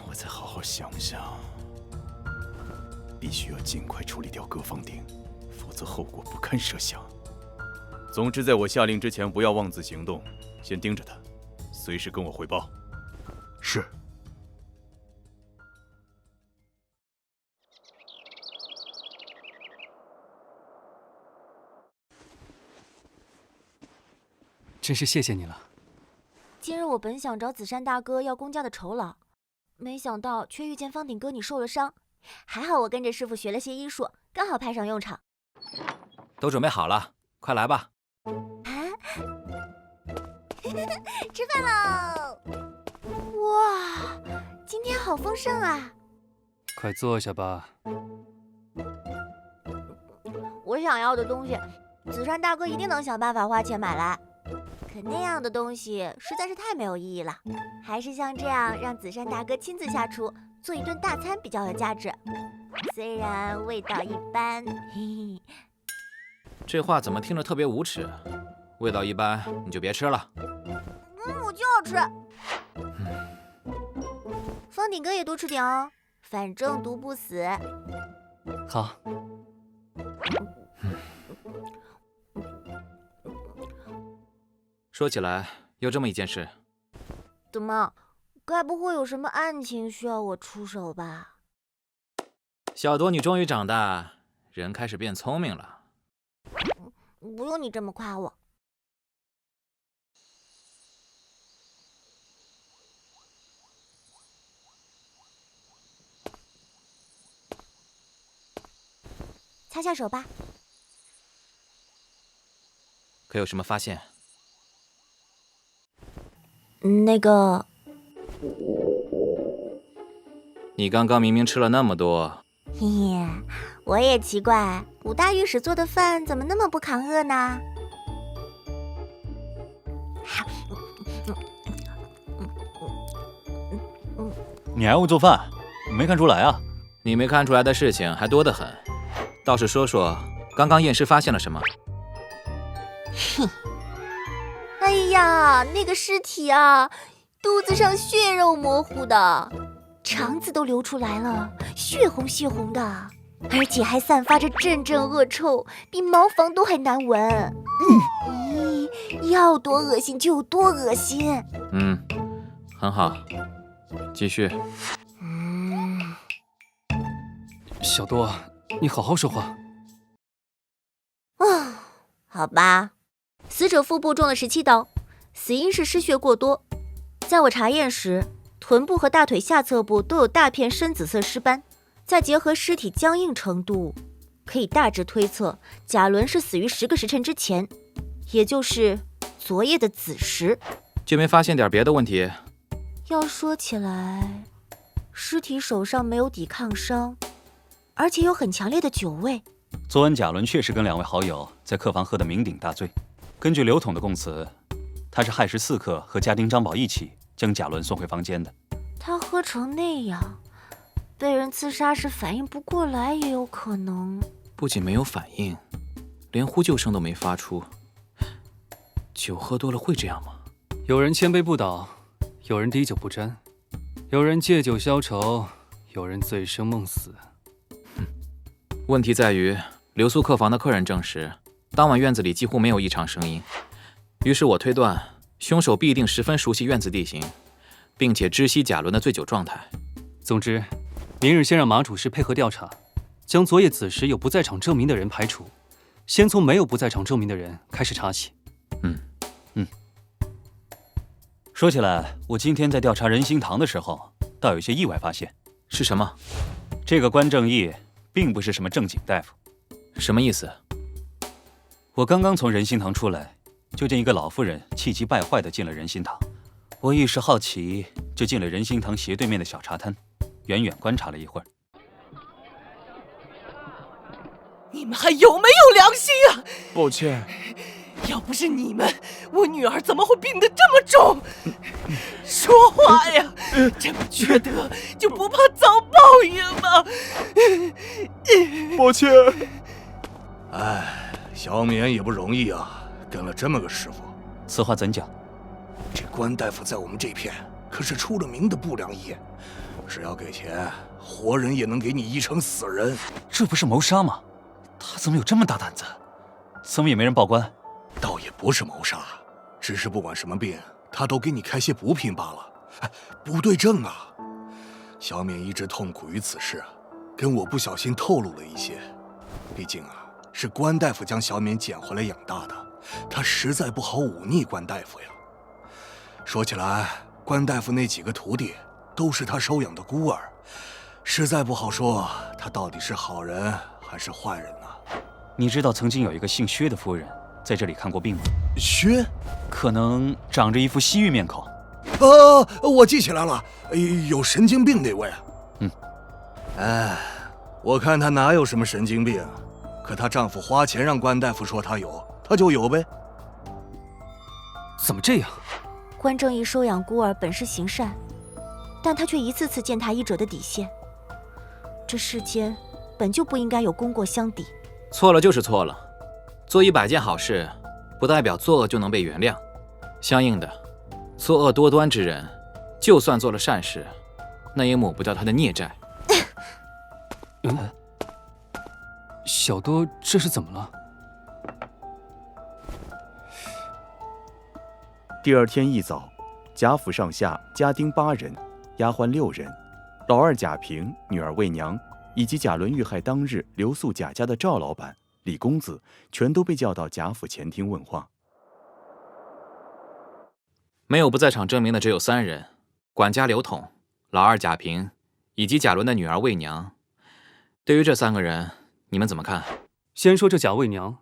我再好好想想。必须要尽快处理掉歌方鼎，否则后果不堪设想。总之，在我下令之前，不要妄自行动，先盯着他，随时跟我汇报。是。真是谢谢你了。今日我本想找紫杉大哥要公家的酬劳，没想到却遇见方鼎哥你受了伤，还好我跟着师傅学了些医术，刚好派上用场。都准备好了，快来吧。吃饭喽！哇，今天好丰盛啊！快坐下吧。我想要的东西，紫杉大哥一定能想办法花钱买来。可那样的东西实在是太没有意义了，还是像这样让紫杉大哥亲自下厨做一顿大餐比较有价值。虽然味道一般，嘿嘿。这话怎么听着特别无耻？味道一般你就别吃了。我就要吃。方鼎哥也多吃点哦，反正毒不死。好。说起来，有这么一件事。怎么？该不会有什么案情需要我出手吧？小多，你终于长大，人开始变聪明了。不用你这么夸我。擦下手吧。可有什么发现？那个，你刚刚明明吃了那么多。嘿嘿，我也奇怪，武大御史做的饭怎么那么不抗饿呢？你还会做饭？没看出来啊？你没看出来的事情还多得很。倒是说说，刚刚验尸发现了什么？哼。哎呀，那个尸体啊，肚子上血肉模糊的，肠子都流出来了，血红血红的，而且还散发着阵阵恶臭，比茅房都还难闻。咦，要多恶心就有多恶心。很好，继续。小多，你好好说话。好吧。死者腹部中了17刀，死因是失血过多。在我查验时，臀部和大腿下侧部都有大片深紫色尸斑，再结合尸体僵硬程度，可以大致推测贾伦是死于10个时辰之前，也就是昨夜的子时。就没发现点别的问题？要说起来，尸体手上没有抵抗伤，而且有很强烈的酒味。昨晚贾伦确实跟2位好友在客房喝得酩酊大醉。根据刘统的供词，他是亥时4刻和家丁张宝一起将贾伦送回房间的。他喝成那样，被人刺杀时反应不过来也有可能。不仅没有反应，连呼救声都没发出。酒喝多了会这样吗？有人千杯不倒，有人滴酒不沾，有人借酒消愁，有人醉生梦死。问题在于，留宿客房的客人证实，当晚院子里几乎没有异常声音。于是我推断，凶手必定十分熟悉院子地形，并且知悉贾伦的醉酒状态。总之，明日先让马主事配合调查，将昨夜子时有不在场证明的人排除，先从没有不在场证明的人开始查起。说起来，我今天在调查仁心堂的时候，倒有些意外发现。是什么？这个关正义并不是什么正经大夫。什么意思？我刚刚从仁心堂出来，就见一个老妇人气急败坏地进了仁心堂。我一时好奇，就进了仁心堂斜对面的小茶摊，远远观察了一会儿。你们还有没有良心啊？抱歉，要不是你们，我女儿怎么会病得这么重？说话呀！这么缺德，就不怕遭报应吗？抱歉。哎，小冕也不容易啊，跟了这么个师傅。此话怎讲？这关大夫在我们这片可是出了名的不良医，只要给钱，活人也能给你医成死人。这不是谋杀吗？他怎么有这么大胆子？怎么也没人报官？倒也不是谋杀，只是不管什么病，他都给你开些补品罢了。哎，不对症啊！小冕一直痛苦于此事，跟我不小心透露了一些。毕竟啊，是关大夫将小冕捡回来养大的，他实在不好忤逆关大夫呀。说起来，关大夫那几个徒弟都是他收养的孤儿，实在不好说他到底是好人还是坏人呢。你知道曾经有一个姓薛的夫人在这里看过病吗？薛，可能长着一副西域面孔。我记起来了，有神经病那位。哎，我看她哪有什么神经病，可她丈夫花钱让关大夫说她有，她就有呗。怎么这样？关正义收养孤儿本是行善，但他却一次次践踏医者的底线。这世间本就不应该有功过相抵。错了就是错了，做100件好事，不代表作恶就能被原谅。相应的，作恶多端之人，就算做了善事，那也抹不掉他的孽债。小多这是怎么了？第二天一早，贾府上下家丁8人，丫鬟6人，老二贾平、女儿魏娘，以及贾伦遇害当日留宿贾家的赵老板、李公子，全都被叫到贾府前厅问话。没有不在场证明的只有3人：管家刘统、老二贾平以及贾伦的女儿魏娘。对于这3个人，你们怎么看？先说这贾魏娘。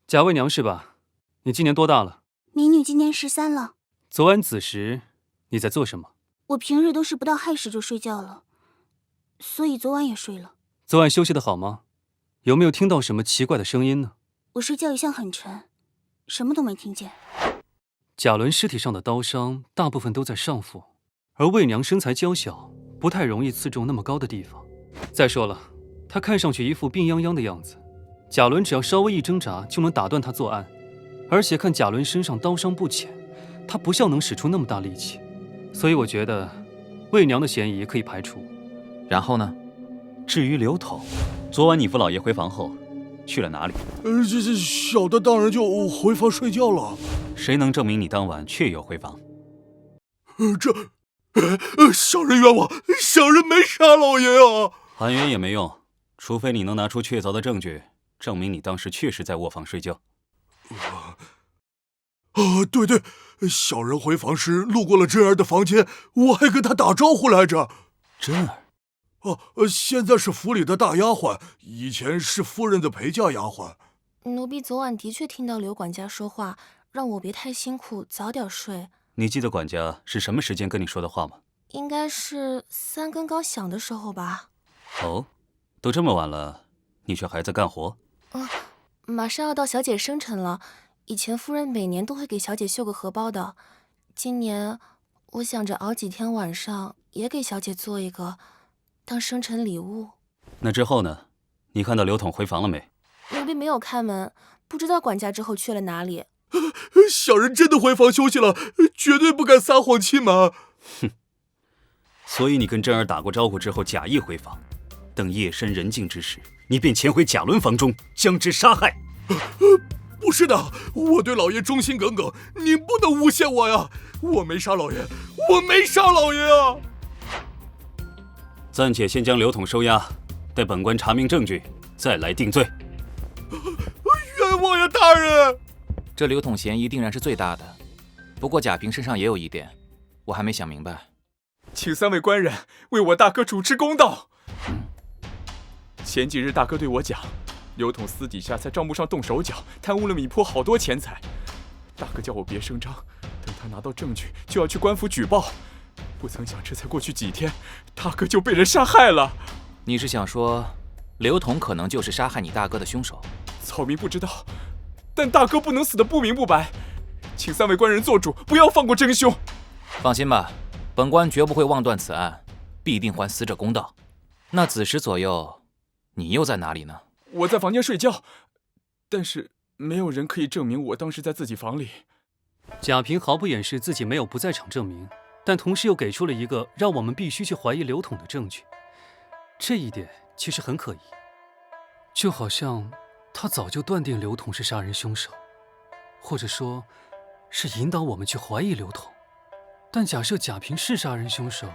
贾魏娘是吧？你今年多大了？民女今年13了。昨晚子时你在做什么？我平日都是不到亥时就睡觉了，所以昨晚也睡了。昨晚休息得好吗？有没有听到什么奇怪的声音呢？我睡觉一向很沉，什么都没听见。贾伦尸体上的刀伤大部分都在上腹，而魏娘身材娇小，不太容易刺中那么高的地方。再说了，她看上去一副病殃殃的样子，贾伦只要稍微一挣扎就能打断她作案。而且看贾伦身上刀伤不浅，他不像能使出那么大力气，所以我觉得魏娘的嫌疑可以排除。然后呢？至于刘统，昨晚你父老爷回房后去了哪里？这小的当然就回房睡觉了。谁能证明你当晚确有回房？小人冤枉，小人没杀老爷啊！喊冤也没用，除非你能拿出确凿的证据，证明你当时确实在卧房睡觉。对，小人回房时路过了珍儿的房间，我还跟她打招呼来着。珍儿？现在是府里的大丫鬟，以前是夫人的陪嫁丫鬟。奴婢昨晚的确听到刘管家说话，让我别太辛苦，早点睡。你记得管家是什么时间跟你说的话吗？应该是3更刚响的时候吧。哦，都这么晚了，你却还在干活？马上要到小姐生辰了，以前夫人每年都会给小姐绣个荷包的，今年我想着熬几天晚上也给小姐做一个，当生辰礼物。那之后呢？你看到刘统回房了没？奴婢没有开门，不知道管家之后去了哪里。小人真的回房休息了，绝对不敢撒谎欺瞒。哼，所以你跟真儿打过招呼之后假意回房，等夜深人静之时，你便潜回贾伦房中将之杀害。不是的，我对老爷忠心耿耿，您不能诬陷我呀！我没杀老爷，我没杀老爷啊！暂且先将刘统收押，待本官查明证据，再来定罪。冤枉呀，大人！这刘统嫌疑定然是最大的，不过贾平身上也有疑点，我还没想明白。请3位官人为我大哥主持公道。前几日大哥对我讲，刘统私底下在账目上动手脚，贪污了米铺好多钱财。大哥叫我别声张，等他拿到证据就要去官府举报。不曾想这才过去几天，大哥就被人杀害了。你是想说，刘统可能就是杀害你大哥的凶手？草民不知道，但大哥不能死得不明不白，请3位官人做主，不要放过真凶。放心吧，本官绝不会妄断此案，必定还死者公道。那子时左右，你又在哪里呢？我在房间睡觉，但是没有人可以证明我当时在自己房里。贾平毫不掩饰自己没有不在场证明，但同时又给出了一个让我们必须去怀疑刘统的证据。这一点其实很可疑，就好像他早就断定刘统是杀人凶手，或者说，是引导我们去怀疑刘统。但假设贾平是杀人凶手，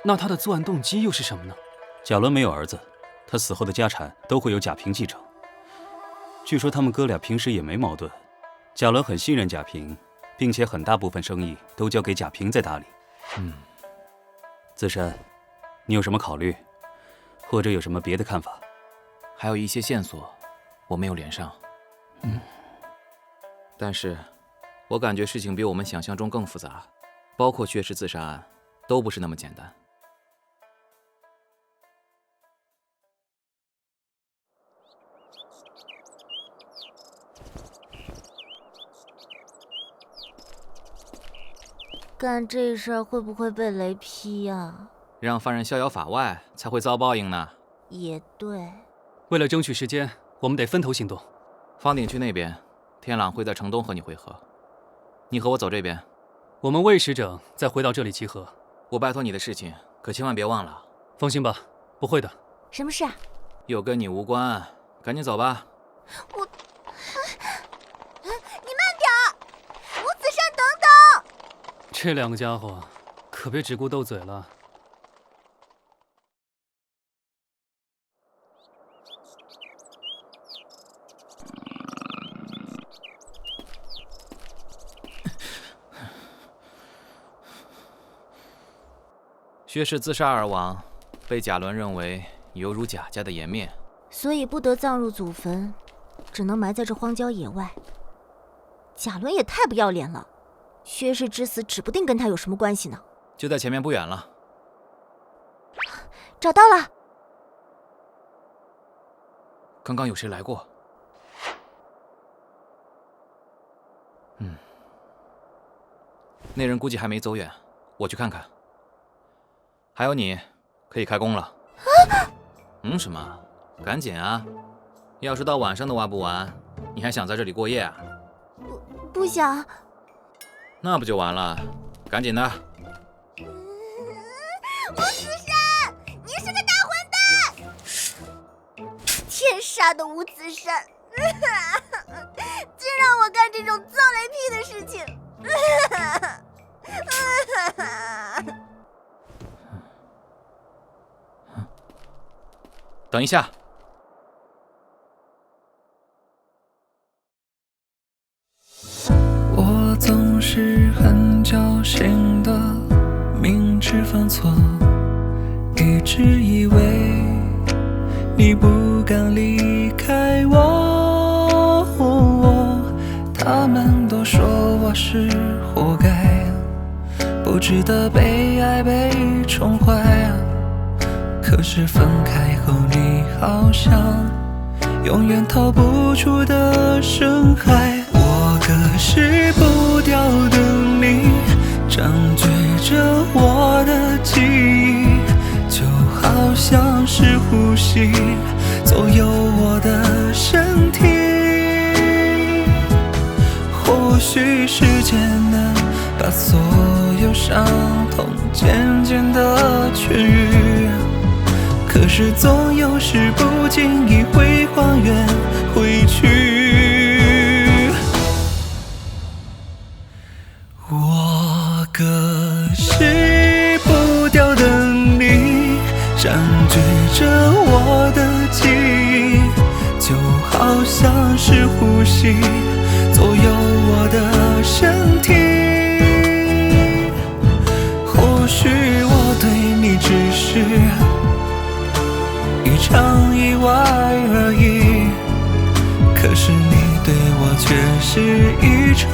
那他的作案动机又是什么呢？贾伦没有儿子，他死后的家产都会由贾平继承。据说他们哥俩平时也没矛盾，贾伦很信任贾平，并且很大部分生意都交给贾平在打理。子珊，你有什么考虑，或者有什么别的看法？还有一些线索我没有连上。但是我感觉事情比我们想象中更复杂，包括薛氏自杀案都不是那么简单。干这事儿会不会被雷劈呀？让犯人逍遥法外，才会遭报应呢。也对。为了争取时间，我们得分头行动。方鼎去那边，天朗会在城东和你会合。你和我走这边。我们魏使者再回到这里集合。我拜托你的事情，可千万别忘了。放心吧，不会的。什么事啊？又跟你无关，赶紧走吧。我，你慢点！吴子珊，等等！这两个家伙可别只顾斗嘴了。薛氏自杀而亡，被贾伦认为犹如贾家的颜面，所以不得葬入祖坟，只能埋在这荒郊野外。贾伦也太不要脸了，薛氏之死指不定跟他有什么关系呢。就在前面不远了。找到了。刚刚有谁来过？那人估计还没走远，我去看看。还有你，可以开工了。什么？赶紧啊！要是到晚上都挖不完，你还想在这里过夜啊？不想。那不就完了？赶紧的！吴子珊，你是个大混蛋！天杀的吴子珊，竟让我干这种遭雷劈的事情！等一下。我总是很侥幸的，明知犯错，一直以为你不敢离开我。他们都说我是活该，不值得被爱被宠坏。可是分开后，你好像永远逃不出的深海。我或许时间能把所有伤痛渐渐地痊愈，可是总有时不经意会还原回去。我可是不掉的你，占据着我的记忆，就好像是呼吸，左右我的身体。或许我对你只是一场意外而已，可是你对我却是一场